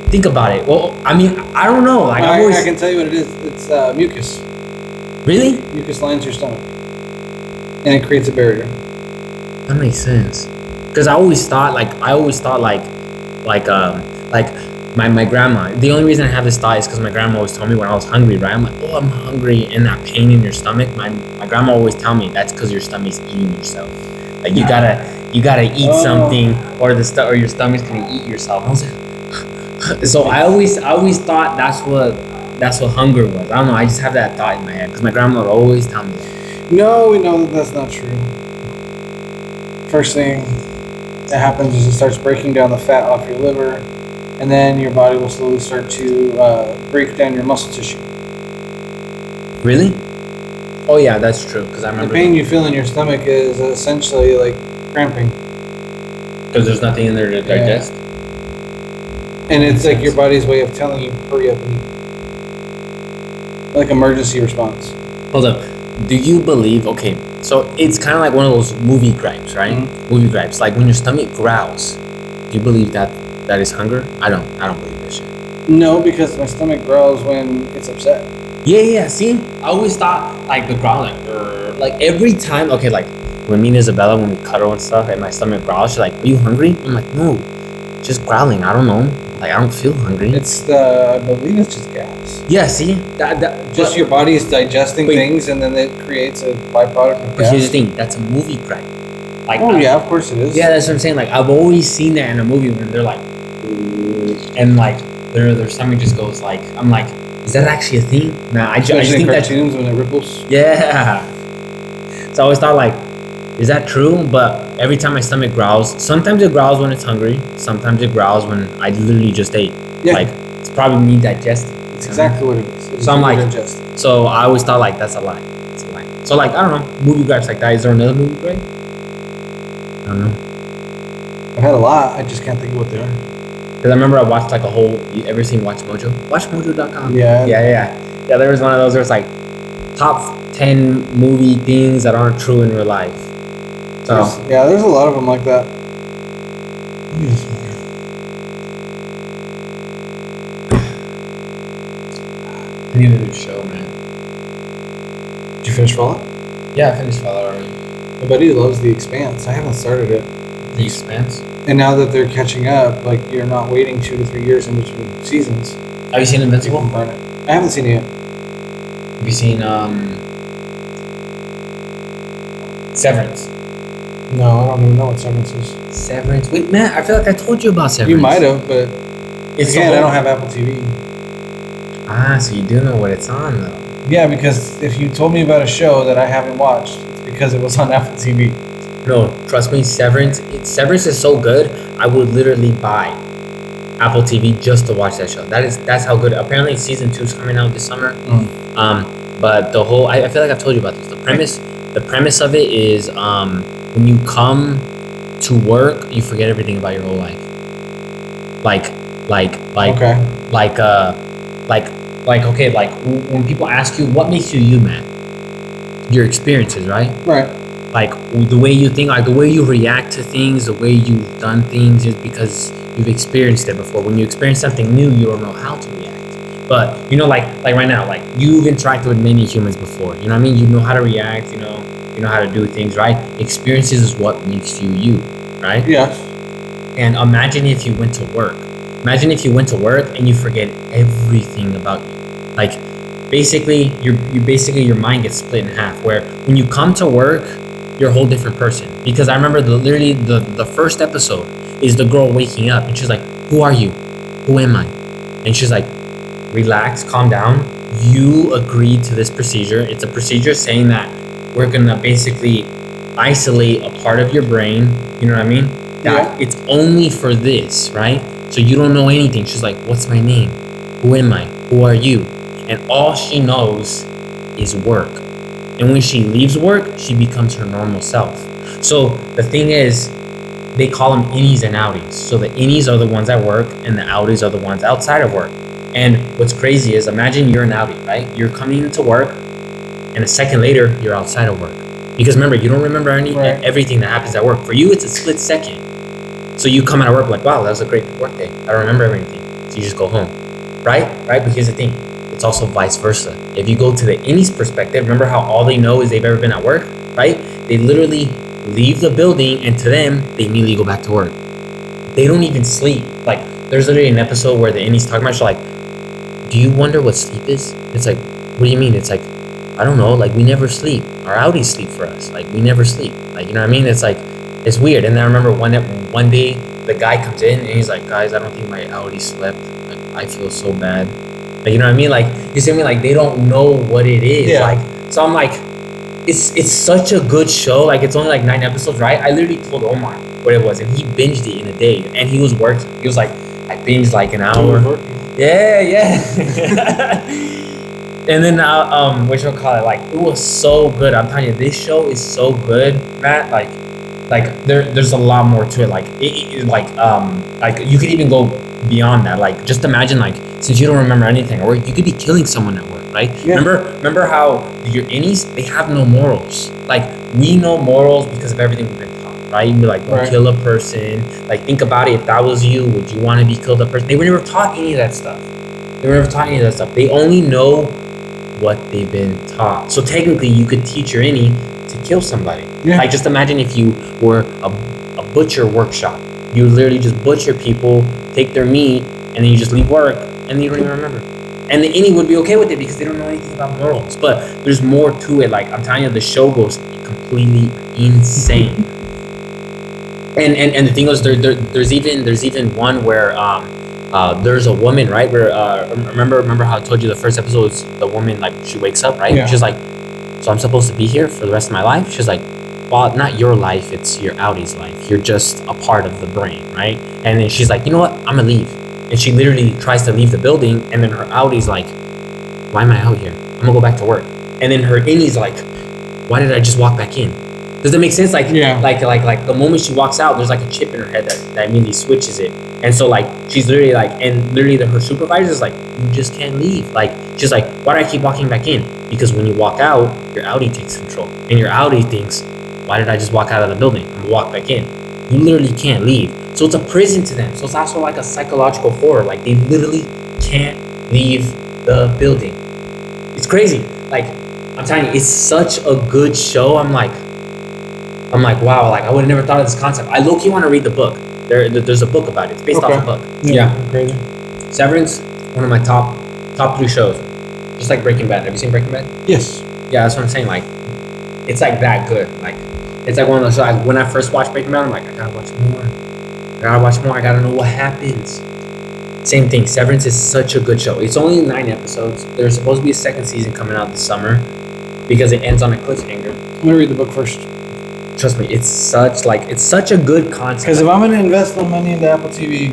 Think about it. Well, I mean, I don't know. Like I always I can tell you what it is. It's mucus. really. Mucus lines your stomach. And it creates a barrier. That makes sense. Because I always thought like my grandma. The only reason I have this thought is because my grandma always told me when I was hungry, right? I'm like, oh, I'm hungry, and that pain in your stomach. My grandma always tell me that's because your stomach's eating yourself. Like you gotta eat Oh. something, or your stomach's gonna eat yourself. I was like, so I always thought that's what hunger was. I don't know. I just have that thought in my head because my grandma would always tell me that. No, we know that that's not true. First thing that happens is it starts breaking down the fat off your liver, and then your body will slowly start to break down your muscle tissue. Really? Oh yeah, that's true. Because I The remember pain you feel in your stomach is essentially like cramping. because there's nothing in there to digest. And it's like your body's way of telling you, hurry up and eat. Like emergency response. Hold up. Do you believe? Okay, so it's kind of like one of those movie gripes, right? Mhm. Movie gripes, like when your stomach growls. Do you believe that is hunger? I don't believe that shit. No, because my stomach growls when it's upset. Yeah. See, I always thought like the growl, like every time. Okay, like when me and Isabella, when we cuddle and stuff, and my stomach growls, she's like, "Are you hungry?" I'm like, "No, just growling. I don't know. Like I don't feel hungry." I believe it's just gas. Yeah. See, that Just but- your body is digesting Wait. things, and then it creates a byproduct of But gas. here's the thing. That's a movie gripe. Like, Oh yeah, of course it is. Yeah, that's what I'm saying. Like I've always seen that in a movie when they're like, and like their stomach just goes like, I'm like, is that actually a thing? Nah, I just Especially in think that. cartoons when it ripples. Yeah. So I always thought like, is that true? But every time my stomach growls, sometimes it growls when it's hungry. Sometimes it growls when I literally just ate. Yeah. Like it's probably me digesting. It's exactly what it is. It's So I'm like- digest. So I always thought like that's a lie. It's a lie. So like I don't know, movie gripes like that. Is there another movie gripe? I don't know. I've had a lot. I just can't think of what they are. Because I remember I watched like a whole. You ever seen Watch Mojo? WatchMojo.com. Yeah. Yeah. There was one of those. There was like top 10 movie things that aren't true in real life. So There's a lot of them like that. Let me just- I need a new show, man. Did you finish Fallout? Yeah, I finished Fallout already. My buddy loves The Expanse. I haven't started it. The Expanse. And now that they're catching up, like you're not waiting 2 to 3 years in between seasons. Have you seen You Invincible? can burn it. I haven't seen it yet. Have you seen Severance? No, I don't even know what Severance is. Severance. Wait, man, I feel like I told you about Severance. You might have, but It's again, the I whole- don't have Apple TV. I So you do know what it's on though. Yeah, because if you told me about a show that I haven't watched, it's because it was on Apple TV. No, trust me, Severance. Severance is so good. I would literally buy Apple TV just to watch that show. That's how good. Apparently, season 2 is coming out this summer. But the whole I feel like I've told you about this. The premise of it is when you come to work, you forget everything about your whole life. Okay. Okay, like when people ask you what makes you you, man, your experiences, right? Right. Like the way you think, like the way you react to things, the way you've done things is because you've experienced it before. When you experience something new, you don't know how to react. But you know, like right now, like you've interacted with many humans before. You know what I mean? You know how to react. You know how to do things, right? Experiences is what makes you you, right? Yes. And imagine if you went to work. Imagine if you went to work and you forget everything about you. Like basically, your mind gets split in half. Where when you come to work, you're a whole different person. Because I remember literally the first episode is the girl waking up and she's like, "Who are you? Who am I?" And she's like, "Relax, calm down. You agreed to this procedure. It's a procedure saying that we're gonna basically isolate a part of your brain. You know what I mean? That it's only for this, right? So you don't know anything." She's like, "What's my name? Who am I? Who are you?" And all she knows is work. And when she leaves work, she becomes her normal self. So the thing is, they call them innies and outies. So the innies are the ones at work and the outies are the ones outside of work. And what's crazy is, imagine you're an outie, right? You're coming into work and a second later, you're outside of work. Because remember, you don't remember everything that happens at work. For you, it's a split second. So you come out of work like, "Wow, that was a great work day. I don't remember everything." So you just go home, right? But here's the thing. It's also vice versa. If you go to the innie's perspective, remember how all they know is they've ever been at work, right? They literally leave the building and to them, they immediately go back to work. They don't even sleep. Like, there's literally an episode where the innie's talking about, she's like, "Do you wonder what sleep is?" It's like, "What do you mean?" It's like, "I don't know. Like, we never sleep. Our outies sleep for us. Like, we never sleep." Like, you know what I mean? It's like, it's weird. And then I remember one day the guy comes in and he's like, "Guys, I don't think my outie slept. Like, I feel so bad." Like, you know what I mean? Like, you see me? Like, they don't know what it is. Yeah. Like, so I'm like, it's such a good show. Like, it's only like 9 episodes, right? I literally told Omar what it was, and he binged it in a day. And he was working. He was like, "I binged like an hour." Yeah. And then what you call it? Like, it was so good. I'm telling you, this show is so good, Matt. Like there's a lot more to it. Like like you could even go beyond that. Like, just imagine, like, since you don't remember anything, or you could be killing someone at work, right? Yeah. Remember how your innies, they have no morals. Like, we know morals because of everything we've been taught, right? You'd be like, "Don't kill a person." Like, think about it. If that was you, would you want to be killed a person? They were never taught any of that stuff. They only know what they've been taught. So technically, you could teach your innie to kill somebody. Yeah. Like, just imagine if you were a butcher workshop. You literally just butcher people, take their meat, and then you just leave work, and then you don't even remember. And the innie would be okay with it because they don't know anything about morals. But there's more to it. Like, I'm telling you, the show goes completely insane. And the thing is, there's even one where there's a woman, right? Where remember how I told you the first episode was the woman, like, she wakes up, right? Yeah. She's like, "So I'm supposed to be here for the rest of my life?" She's like, "Well, not your life, it's your outie's life. You're just a part of the brain, right?" And then she's like, "You know what? I'm gonna leave." And she literally tries to leave the building, and then her outie's like, "Why am I out here? I'm gonna go back to work." And then her innie's like, "Why did I just walk back in?" Does that make sense? Like, Yeah. like the moment she walks out, there's like a chip in her head that immediately switches it. And so, like, she's literally like, and literally her supervisor is like, "You just can't leave." Like, she's like, "Why do I keep walking back in?" Because when you walk out, your outie takes control, and your outie thinks, "Why did I just walk out of the building? I'm gonna walk back in." You literally can't leave. So it's a prison to them. So it's also like a psychological horror. Like, they literally can't leave the building. It's crazy. Like, I'm telling you, it's such a good show. I'm like, wow. Like, I would have never thought of this concept. I low-key want to read the book. There's a book about it. It's based off a book. Yeah. Crazy. Severance, one of my top 3 shows. Just like Breaking Bad. Have you seen Breaking Bad? Yes. Yeah, that's what I'm saying. Like, it's like that good. Like, it's like one of those shows. Like, when I first watched Breaking Bad, I'm like, I gotta watch more. I gotta know what happens. Same thing. Severance is such a good show. It's only 9 episodes. There's supposed to be a second season coming out this summer because it ends on a cliffhanger. I'm gonna read the book first. Trust me, it's such a good concept. Because if I'm gonna invest the money into Apple TV,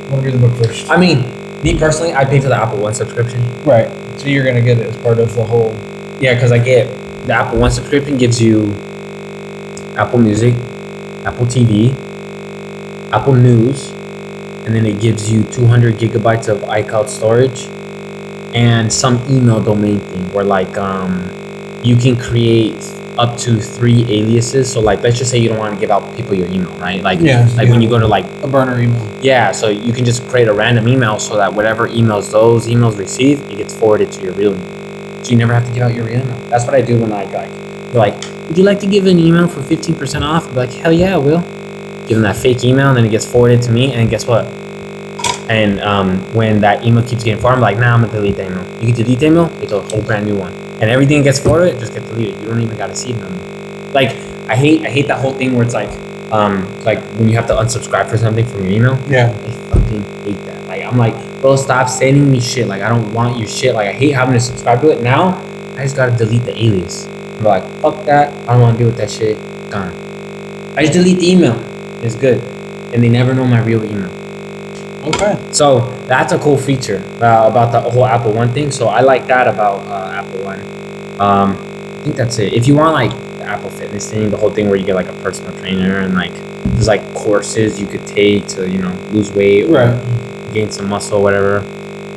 I'm gonna read the book first. I mean, me personally, I pay for the Apple One subscription. Right. So you're gonna get it as part of the whole. Yeah, because I get the Apple One subscription gives you Apple Music, Apple TV, Apple News, and then it gives you 200 gigabytes of iCloud storage and some email domain thing where like you can create up to 3 aliases. So like let's just say you don't want to give out people your email, right? Like when you go to like a burner email. yeah, so you can just create a random email so that whatever emails those emails receive, it gets forwarded to your real email. So you never have to give out your real email. That's what I do when I like they're like, would you like to give an email for 15% off? I'd be like, hell yeah, I will. Give them that fake email and then it gets forwarded to me, and guess what? And when that email keeps getting forwarded, I'm like, nah, I'm gonna delete the email. You can delete the email, it's a whole brand new one. And everything that gets forwarded just gets deleted. You don't even gotta see it no more. Like I hate that whole thing where it's like when you have to unsubscribe for something from your email. Yeah. I fucking hate that. Like I'm like, bro, stop sending me shit. Like I don't want your shit. Like I hate having to subscribe to it. Now I just gotta delete the alias. I'm like, fuck that. I don't want to deal with that shit. Gone. I just delete the email. It's good, and they never know my real email. Okay. So that's a cool feature about the whole Apple One thing. So I like that about Apple One. I think that's it. If you want like the Apple Fitness thing, the whole thing where you get like a personal trainer and like there's like courses you could take to lose weight or gain some muscle, whatever.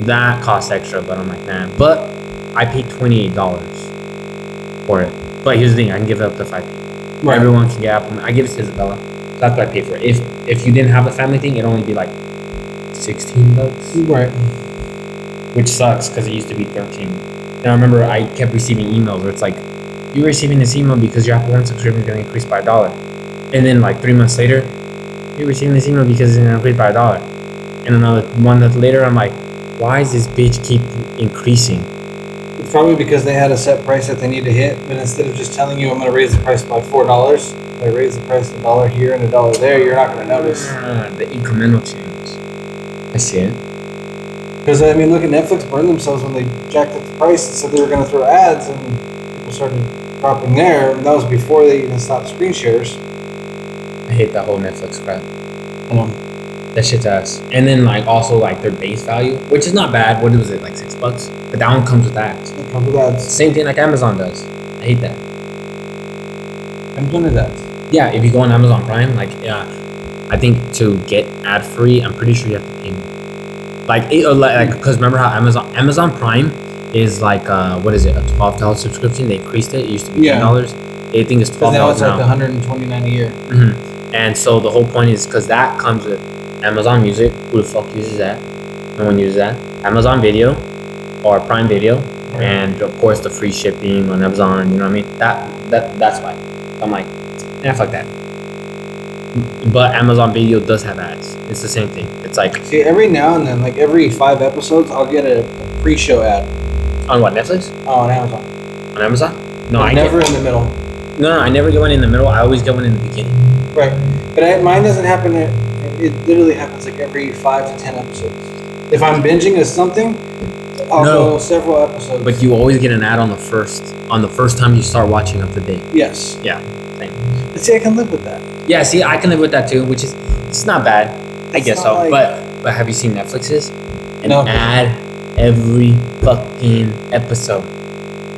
That costs extra, but I'm like, man. But I paid $28 for it. But here's the thing: I can give it up to 5 people. Right. Everyone can get Apple. I give it to Isabella. So that's what I pay for it. If you didn't have the family thing, it'd only be like $16. Right. Which sucks because it used to be 13. And I remember I kept receiving emails where it's like, you're receiving this email because your Apple One subscription is going to increase by $1. And then like 3 months later, you're receiving this email because it's going to increase by $1. And another 1 month later, I'm like, why does this bitch keep increasing? It's probably because they had a set price that they need to hit, but instead of just telling you I'm going to raise the price by $4, if I raise the price $1 here and $1 there, you're not going to notice. The incremental change. I see it. Because I mean, look at Netflix burn themselves when they jacked up the price and said they were going to throw ads, and people started dropping there. And that was before they even stopped screen shares. I hate that whole Netflix crap. I know. That shit's ass. And then like also like their base value, which is not bad. What was it, like $6? But that one comes with ads. It comes with ads. Same thing like Amazon does. I hate that. Amazon is ads. Yeah, if you go on Amazon Prime, like I think to get ad free, I'm pretty sure you have to pay more. Like because remember how Amazon Prime is like what is it, a $12 subscription? They increased it. It used to be $10. I think it's $12 now. It's like $129 a year. And so the whole point is because that comes with Amazon Music. Who the fuck uses that? No one uses that. Amazon Video or Prime Video, and of course the free shipping on Amazon. You know what I mean? That's why. I'm like, yeah, fuck that. But Amazon Video does have ads. It's the same thing. It's like, see, every now and then, like every 5 episodes, I'll get a pre-show ad. On what, Netflix? Oh, on Amazon. On Amazon? No, But I never in the middle. No, I never get one in the middle. I always get one in the beginning. Right, but mine doesn't happen. It literally happens like every 5 to 10 episodes. If I'm binging a something, I'll go several episodes. But you always get an ad on the first time you start watching of the day. Yes. Yeah. Same. But see, I can live with that. Yeah, see, I can live with that too, which is it's not bad. I It's guess not so. like- But have you seen Netflix's? An No. ad every fucking episode.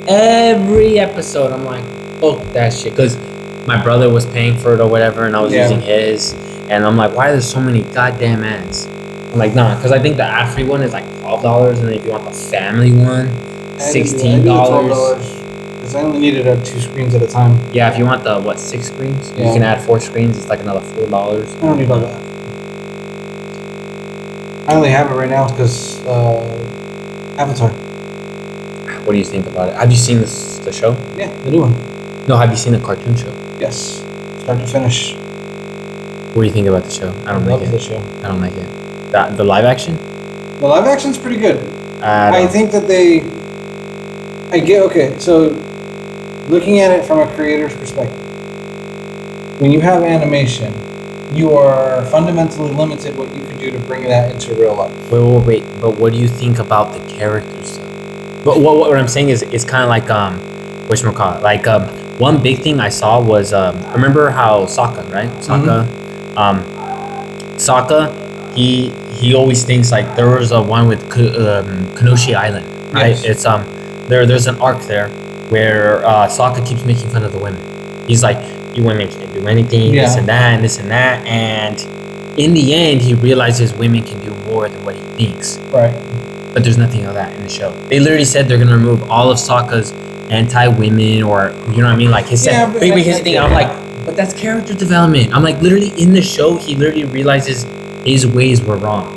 Every episode, I'm like, fuck that shit. Because my brother was paying for it or whatever, and I was using his, and I'm like, why are there so many goddamn ads? I'm like, nah, because I think the ad-free one is like $12, and then if you want the family one, $16. Because I only needed 2 screens at a time. Yeah, if you want the 6 screens, you Yeah. can add 4 screens. It's like another $4. I don't need all that. I only have it right now because Avatar. What do you think about it? Have you seen the show? Yeah, the new one. No, have you seen the cartoon show? Yes, start to finish. What do you think about the show? I don't Love like the it. show. I don't like it. The live action? The live action's pretty good. I I don't- think that okay, so looking at it from a creator's perspective, when you have animation, you are fundamentally limited what you can do to bring that into real life. Wait. But what do you think about the characters, though? But what I'm saying is, it's kind of like whatchamacallit? Like one big thing I saw was remember how Sokka, right? Sokka, he always thinks like there was a one with Kanoshi Island, right? Yes. It's there's an arc there where Sokka keeps making fun of the women. He's like, you women can't do anything, this Yeah. and that, and this and that, and in the end, he realizes women can do more than what he thinks. Right. But there's nothing of that in the show. They literally said they're gonna remove all of Sokka's anti-women, or you know what I mean, like his Yeah, but but here's the thing. I'm like, but that's character development. I'm like, literally in the show, he literally realizes his ways were wrong.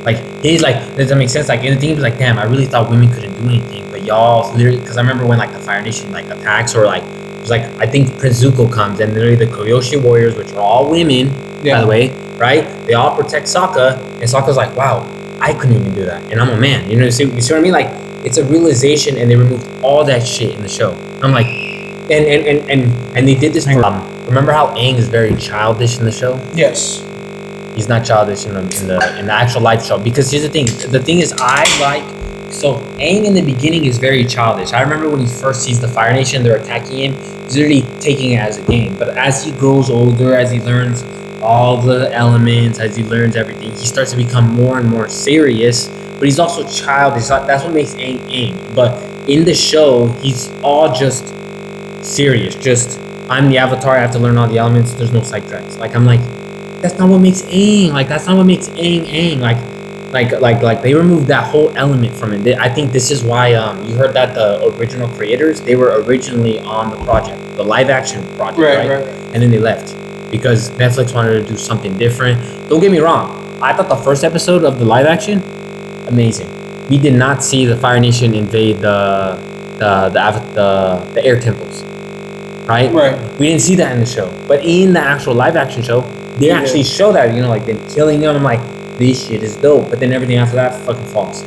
Like he's like, does that make sense? Like in the thing, he was like, damn, I really thought women couldn't do anything, but y'all literally, because I remember when like the Fire Nation like attacks, or like it was like, I think Prince Zuko comes, and literally the Kyoshi warriors, which are all women, by the way, right? They all protect Sokka, and Sokka's like, wow, I couldn't even do that, and I'm a man. You see what I mean? Like it's a realization, and they removed all that shit in the show. I'm like, and they did this for remember how Aang is very childish in the show? Yes. He's not childish in the actual live show, because here's the thing. The thing is, so Aang in the beginning is very childish. I remember when he first sees the Fire Nation, they're attacking him. He's literally taking it as a game. But as he grows older, as he learns all the elements, as he learns everything, he starts to become more and more serious. But he's also childish. That's what makes Aang Aang. But in the show, he's all just serious. Just, I'm the Avatar. I have to learn all the elements. There's no side tracks. Like I'm like, that's not what makes Aang. Like that's not what makes Aang Aang. Like they removed that whole element from it. I think this is why you heard that the original creators, they were originally on the project, the live action project, right? And then they left because Netflix wanted to do something different. Don't get me wrong. I thought the first episode of the live action, amazing. We did not see the Fire Nation invade the air temples, right? Right. We didn't see that in the show, but in the actual live action show, they actually show that, you know, like them killing them. I'm like, this shit is dope. But then everything after that fucking falls.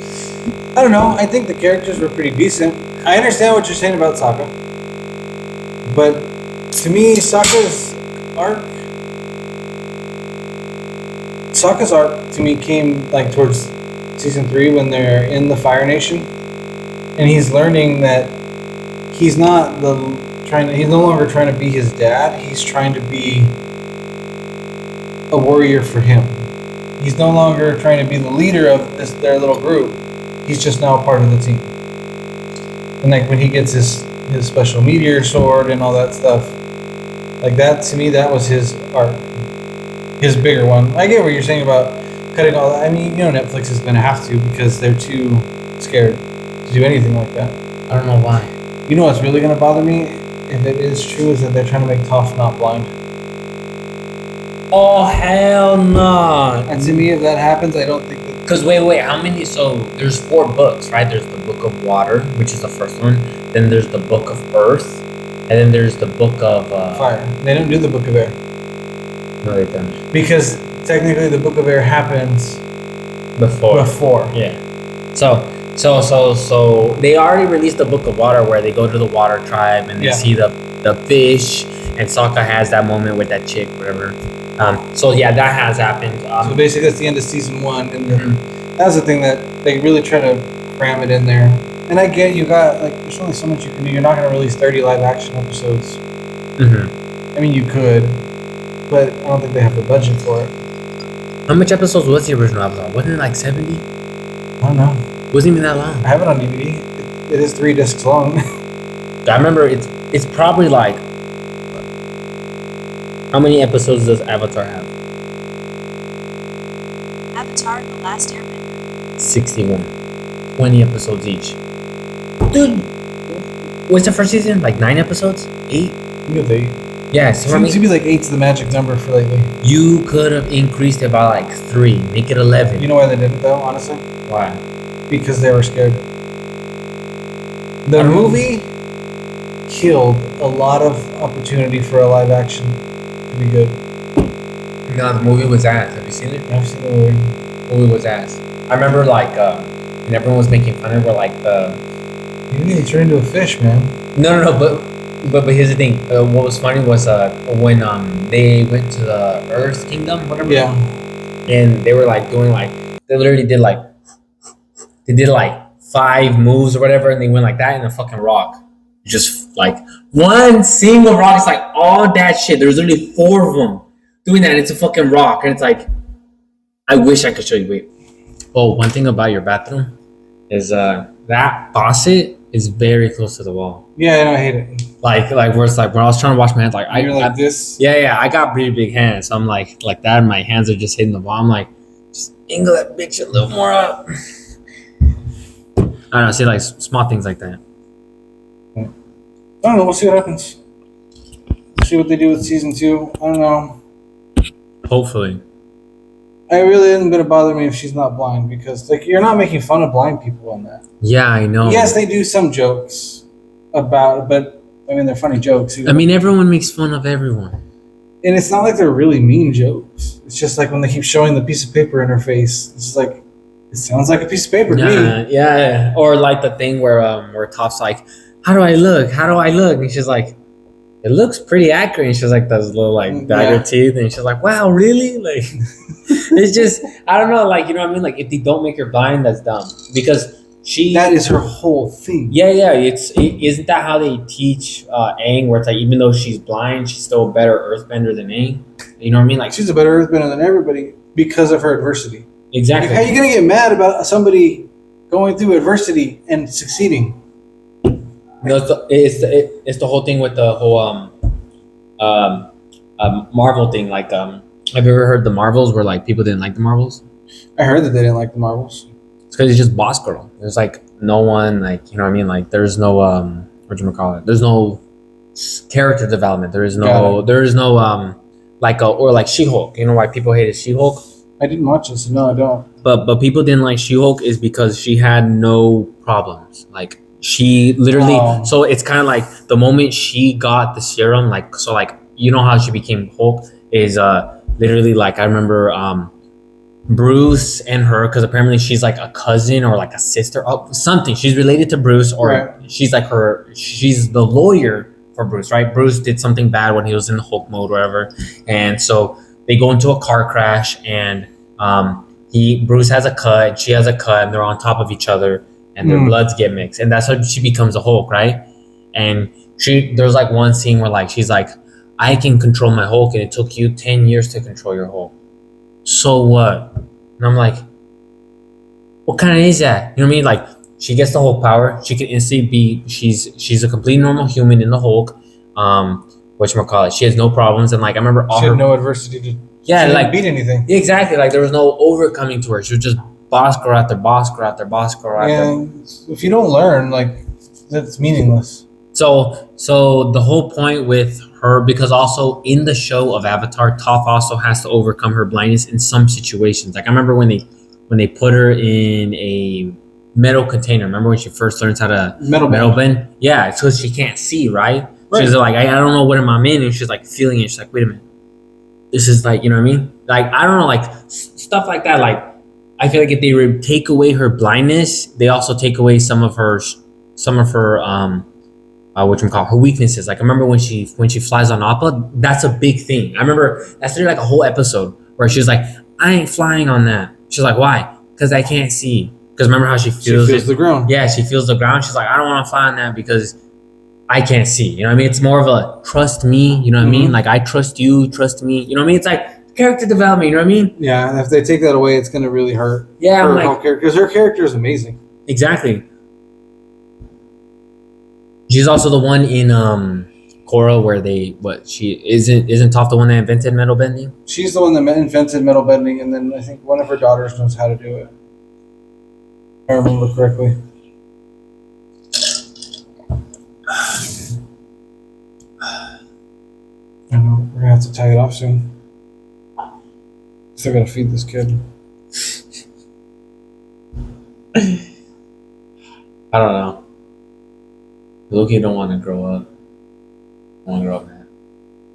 I don't know. I think the characters were pretty decent. I understand what you're saying about Sokka, but to me, Sokka's arc to me came like towards season 3 when they're in the Fire Nation, and he's learning that he's not he's no longer trying to be his dad. He's trying to be a warrior for him. He's no longer trying to be the leader of their little group. He's just now a part of the team. And like when he gets his special meteor sword and all that stuff, like that, to me, that was his arc, his bigger one. I get what you're saying about cutting all that. I mean, you know, Netflix is going to have to, because they're too scared to do anything like that. I don't know why. You know what's really going to bother me, if it is true, is that they're trying to make Toph not blind. Oh, hell no. And to me, if that happens, I don't think that... Because wait, how many? So there's 4 books, right? There's the Book of Water, which is the first one. Then there's the Book of Earth. And then there's the Book of... Fire. They don't do the Book of Air. No, they don't. Because technically the Book of Air happens Before. Yeah. So they already released the Book of Water, where they go to the Water Tribe and they see the fish, and Sokka has that moment with that chick, whatever. So yeah, that has happened. So basically that's the end of season 1, and that's the thing that they really try to cram it in there. And I get you got, like, there's only so much you can do. You're not going to release 30 live action episodes. I mean, you could, but I don't think they have the budget for it. How much episodes was the original Avatar? Wasn't it like 70? I don't know. Wasn't even that long. I have it on DVD. It is 3 discs long. I remember it's probably like, how many episodes does Avatar have? Avatar: The Last Airbender. 61. 20 episodes each. Dude, what's the first season? Like 9 episodes? 8? Yeah, so Seems to be like 8's the magic number for lately. you could have increased it by like 3. Make it 11. You know why they didn't, though, honestly? Why? Because they were scared. The movie killed a lot of opportunity for a live action to be good. No, the movie was ass. Have you seen it? I've seen the movie. The movie was ass. I remember like, and everyone was making fun of her, like the... You didn't even turn into a fish, man. No, but But here's the thing. What was funny was when they went to the Earth Kingdom, whatever. Yeah. And they were like doing like they literally did like 5 moves or whatever, and they went like that in a fucking rock. Just like one single rock. It's like all that shit. There's literally 4 of them doing that. And it's a fucking rock, and it's like I wish I could show you. Wait. Oh, one thing about your bathroom is that faucet is very close to the wall. Yeah, I hate it. Like where it's like when I was trying to wash my hands, like You're like this. Yeah, I got pretty big hands. So I'm like that, and my hands are just hitting the wall. I'm like, just angle that bitch a little more up. I don't know, see like small things like that. I don't know. We'll see what happens. See what they do with season 2. I don't know. Hopefully. I really isn't gonna bother me if she's not blind, because like you're not making fun of blind people on that. Yeah, I know. Yes, they do some jokes about, but I mean they're funny jokes. I mean, everyone makes fun of everyone. And it's not like they're really mean jokes. It's just like when they keep showing the piece of paper in her face. It's like it sounds like a piece of paper to me. Yeah. Or like the thing where Top's like, how do I look? How do I look? And she's like, it looks pretty accurate. And she's like those little like dagger teeth, and she's like, wow, really? Like it's just I don't know, like you know what I mean? Like if they don't make her blind, that's dumb. Because that is her whole thing. Yeah. Isn't that how they teach Aang, where it's like even though she's blind, she's still a better earthbender than Aang? You know what I mean? Like she's a better earthbender than everybody because of her adversity. Exactly. Like, how are you gonna get mad about somebody going through adversity and succeeding? No, it's the whole thing with the whole Marvel thing. Like have you ever heard the Marvels where like people didn't like the Marvels? I heard that they didn't like the Marvels. It's because it's just Boss Girl. There's like no one, like you know what I mean. Like there's no whatchamacallit. There's no character development. There is no or like She-Hulk. You know why people hated She-Hulk? I didn't watch this. No, I don't. But people didn't like She-Hulk is because she had no problems. Like she literally. Oh. So it's kind of like the moment she got the serum. Like so, like you know how she became Hulk is literally like I remember Bruce and her, because apparently she's like a cousin or like a sister or something. She's related to Bruce, or right. She's like she's the lawyer for Bruce, right? Bruce did something bad when he was in the Hulk mode, whatever, and so they go into a car crash, and Bruce has a cut, and she has a cut, and they're on top of each other, and their bloods get mixed, and that's how she becomes a Hulk, right? And there's like one scene where like she's like, I can control my Hulk, and it took you 10 years to control your Hulk. So what? And I'm like, what kind of is that? You know what I mean? Like she gets the Hulk power. She can instantly be. She's a complete normal human in the Hulk. Whatchamacallit? She has no problems, and like I remember she had no adversity to. Yeah, she like didn't beat anything. Exactly. Like there was no overcoming to her. She was just boss girl after boss girl after boss girl after. Yeah, if you don't learn, like that's meaningless. So the whole point with her, because also in the show of Avatar, Toph also has to overcome her blindness in some situations. Like I remember when they put her in a metal container. Remember when she first learns how to metal bend? Yeah, it's because she can't see, right? She's like, I don't know what am I in, and she's like feeling it. She's like, wait a minute, this is like, you know what I mean? Like I don't know, like stuff like that. Like I feel like if they take away her blindness, they also take away some of her her weaknesses. Like I remember when she flies on Appa, that's a big thing. I remember that's literally like a whole episode where she's like, I ain't flying on that. She's like, why? Because I can't see. Because remember how she feels the ground. Yeah, she feels the ground. She's like, I don't want to fly on that because I can't see. You know what I mean? It's more of a trust me. You know what I mean? Like I trust you, trust me. You know what I mean? It's like character development. You know what I mean? Yeah, and if they take that away, it's going to really hurt. Yeah, because her character is amazing. Exactly. She's also the one in Korra where she isn't Toph the one that invented metal bending? She's the one that invented metal bending, and then I think one of her daughters knows how to do it. If I remember correctly. I know, we're gonna have to tie it off soon. Still gotta feed this kid. I don't know. Loki don't want to grow up. I want to grow up, man.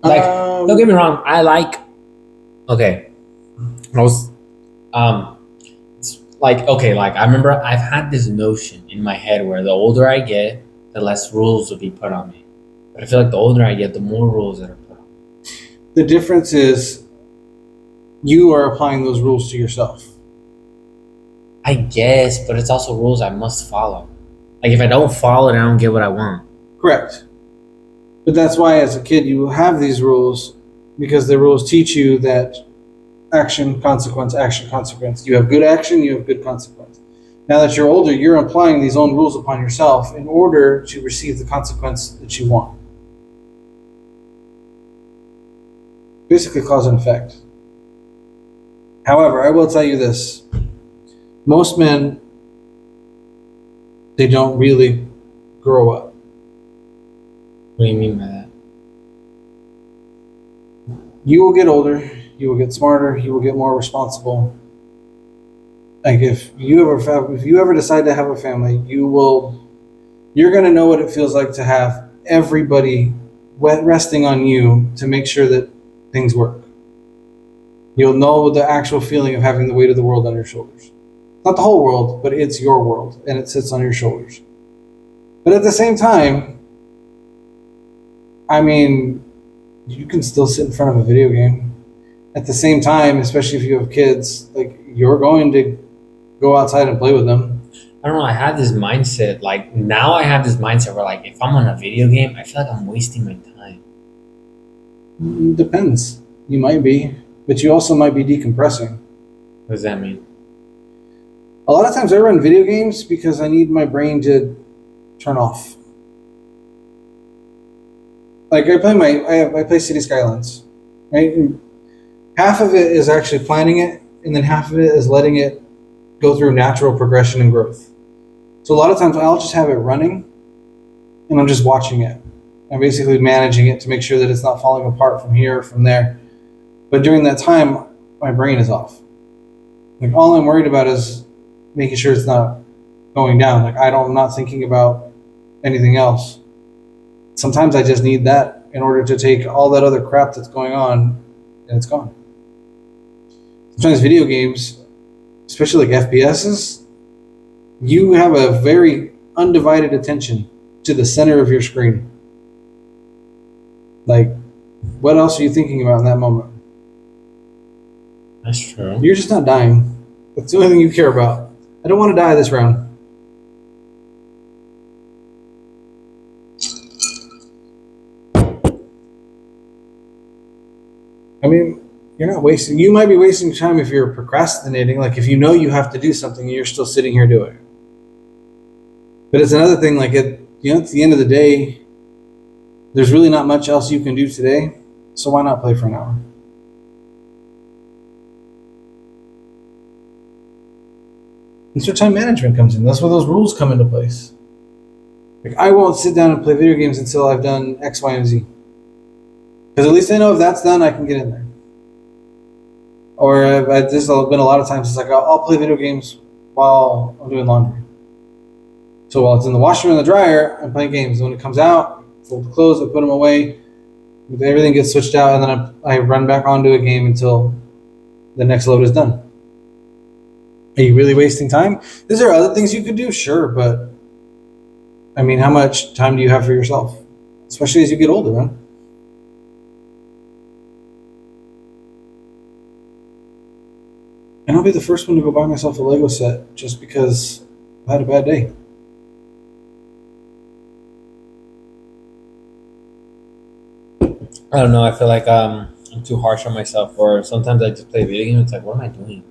Like, don't get me wrong. I like. Okay, I was, it's like I remember I've had this notion in my head where the older I get, the less rules will be put on me. But I feel like the older I get, the more rules that are put on. The difference is you are applying those rules to yourself. I guess, but it's also rules I must follow. Like if I don't follow it, I don't get what I want. Correct. But that's why as a kid you have these rules, because the rules teach you that action, consequence, action, consequence. You have good action, you have good consequence. Now that you're older, you're applying these own rules upon yourself in order to receive the consequence that you want. Basically cause and effect. However, I will tell you this. Most men, they don't really grow up. What do you mean by that? You will get older, you will get smarter, you will get more responsible. Like if you ever decide to have a family, you're going to know what it feels like to have everybody resting on you to make sure that things work. You'll know the actual feeling of having the weight of the world on your shoulders. Not the whole world, but it's your world and it sits on your shoulders. But at the same time, I mean, you can still sit in front of a video game. At the same time, especially if you have kids, like you're going to go outside and play with them. I don't know. I have this mindset. Like now, I have this mindset where, like, if I'm on a video game, I feel like I'm wasting my time. Depends. You might be, but you also might be decompressing. What does that mean? A lot of times I run video games because I need my brain to turn off. Like I play City Skylines, right? And half of it is actually planning it, and then half of it is letting it go through natural progression and growth. So a lot of times I'll just have it running, and I'm just watching it. I'm basically managing it to make sure that it's not falling apart from here or from there. But during that time, my brain is off. Like all I'm worried about is making sure it's not going down. Like I'm not thinking about anything else. Sometimes I just need that in order to take all that other crap that's going on, and it's gone. Sometimes video games, especially like FPSs, you have a very undivided attention to the center of your screen. Like, what else are you thinking about in that moment? That's true. You're just not dying. That's the only thing you care about. I don't want to die this round. I mean, you're not wasting. You might be wasting time if you're procrastinating. Like if you know you have to do something and you're still sitting here doing it. But it's another thing. Like at the end of the day, there's really not much else you can do today. So why not play for an hour? That's where time management comes in. That's where those rules come into place. Like I won't sit down and play video games until I've done X, Y, and Z. Because at least I know if that's done, I can get in there. Or there's been a lot of times it's like I'll play video games while I'm doing laundry. So while it's in the washer and the dryer, I'm playing games. When it comes out, fold the clothes, I put them away. Everything gets switched out, and then I run back onto a game until the next load is done. Are you really wasting time? Is there other things you could do? Sure, but I mean, how much time do you have for yourself? Especially as you get older, man. And I'll be the first one to go buy myself a Lego set just because I had a bad day. I don't know. I feel like I'm too harsh on myself, or sometimes I just play video games. It's like, what am I doing?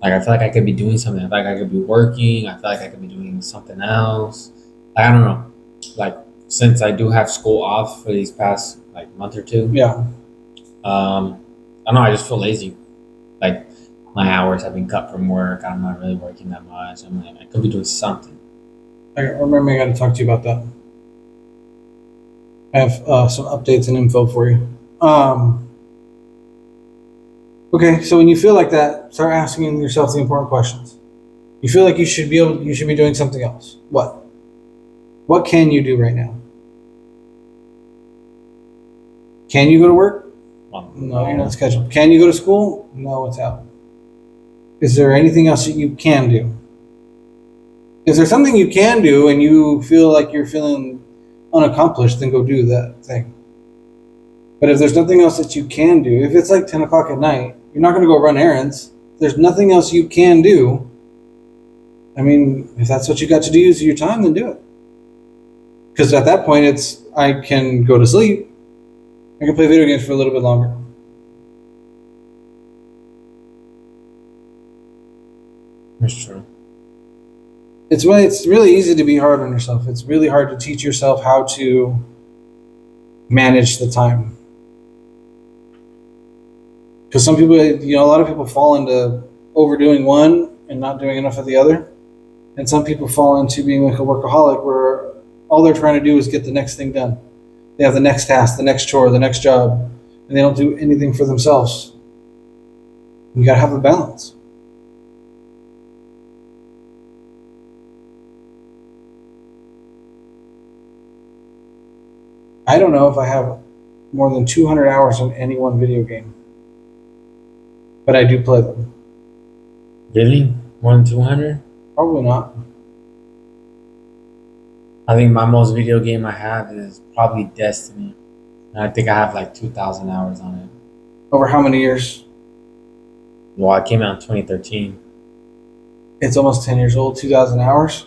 Like I feel like I could be doing something. I feel like I could be working. I feel like I could be doing something else. Like, I don't know. Like since I do have school off for these past like month or two. Yeah. I don't know. I just feel lazy. Like my hours have been cut from work. I'm not really working that much. I'm like, I could be doing something. I remember I got to talk to you about that. I have some updates and info for you. Okay, so when you feel like that, start asking yourself the important questions. You feel like you should be doing something else. What? What can you do right now? Can you go to work? No, you're not scheduled. Can you go to school? No, it's out. Is there anything else that you can do? Is there something you can do and you feel like you're feeling unaccomplished, then go do that thing. But if there's nothing else that you can do, if it's like 10 o'clock at night, you're not going to go run errands. There's nothing else you can do. I mean, if that's what you got to do, use your time, then do it. Because at that point, I can go to sleep. I can play video games for a little bit longer. That's true. It's really easy to be hard on yourself. It's really hard to teach yourself how to manage the time. Because some people, a lot of people fall into overdoing one and not doing enough of the other. And some people fall into being like a workaholic where all they're trying to do is get the next thing done. They have the next task, the next chore, the next job, and they don't do anything for themselves. You got to have a balance. I don't know if I have more than 200 hours on any one video game, but I do play them. Really? More than 200? Probably not. I think my most video game I have is probably Destiny. And I think I have like 2,000 hours on it. Over how many years? Well, it came out in 2013. It's almost 10 years old, 2,000 hours.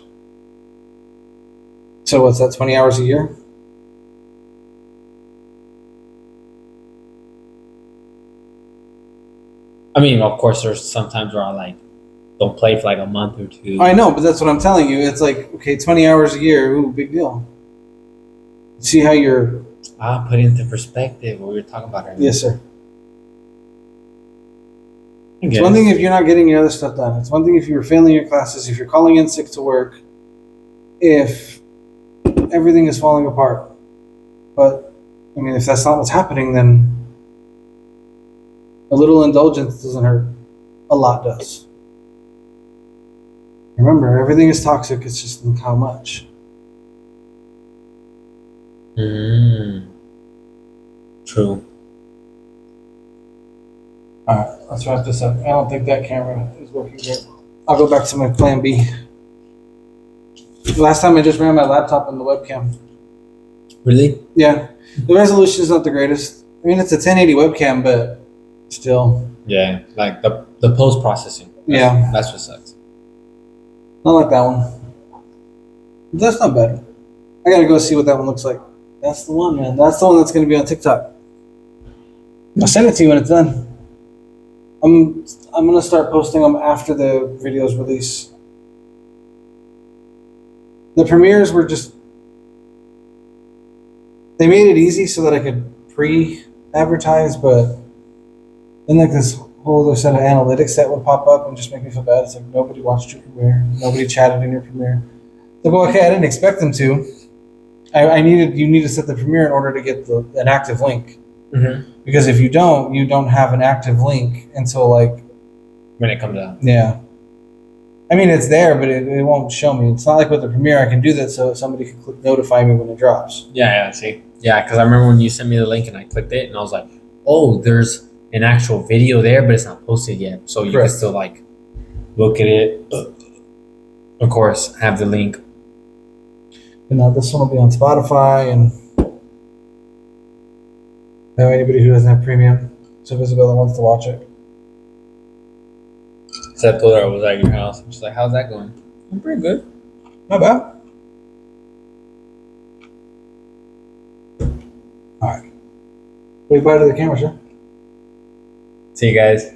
So what's that, 20 hours a year? I mean, of course, there's sometimes where I like don't play for like a month or two. I know, but that's what I'm telling you. It's like, okay, 20 hours a year. Ooh, big deal. See how you're... Put it into perspective what we were talking about earlier. Yes, sir. I It's guess. one thing if you're not getting your other stuff done. It's one thing if you're failing your classes, if you're calling in sick to work, if everything is falling apart. But, I mean, if that's not what's happening, then a little indulgence doesn't hurt. A lot does. Remember, everything is toxic. It's just look how much. True. All right, let's wrap this up. I don't think that camera is working good. I'll go back to my plan B. Last time I just ran my laptop and the webcam. Really? Yeah, the resolution is not the greatest. I mean, it's a 1080 webcam, but still. Yeah, like the post processing. Yeah. That's what sucks. Not like that one. But that's not bad. I gotta go see what that one looks like. That's the one, man. That's the one that's gonna be on TikTok. I'll send it to you when it's done. I'm gonna start posting them after the videos release. The premieres were just... They made it easy so that I could pre-advertise, but then like this whole other set of analytics that would pop up and just make me feel bad. It's like nobody watched your premiere, nobody chatted in your premiere. Like, well, okay, I didn't expect them to. You need to set the premiere in order to get an active link. Mm-hmm. Because if you don't have an active link until like... When it comes out. Yeah. I mean, it's there, but it won't show me. It's not like with the premiere, I can do that so somebody can click notify me when it drops. Yeah, see. Yeah, because I remember when you sent me the link and I clicked it and I was like, oh, there's an actual video there, but it's not posted yet. So you Correct. can still like look at it. Of course, have the link. And now this one will be on Spotify, and now anybody who doesn't have premium, so Isabella wants to watch it. So I told her I was at your house. She's like, how's that going? I'm pretty good. Not bad. All right. Wave bye to the camera, sir. See you guys.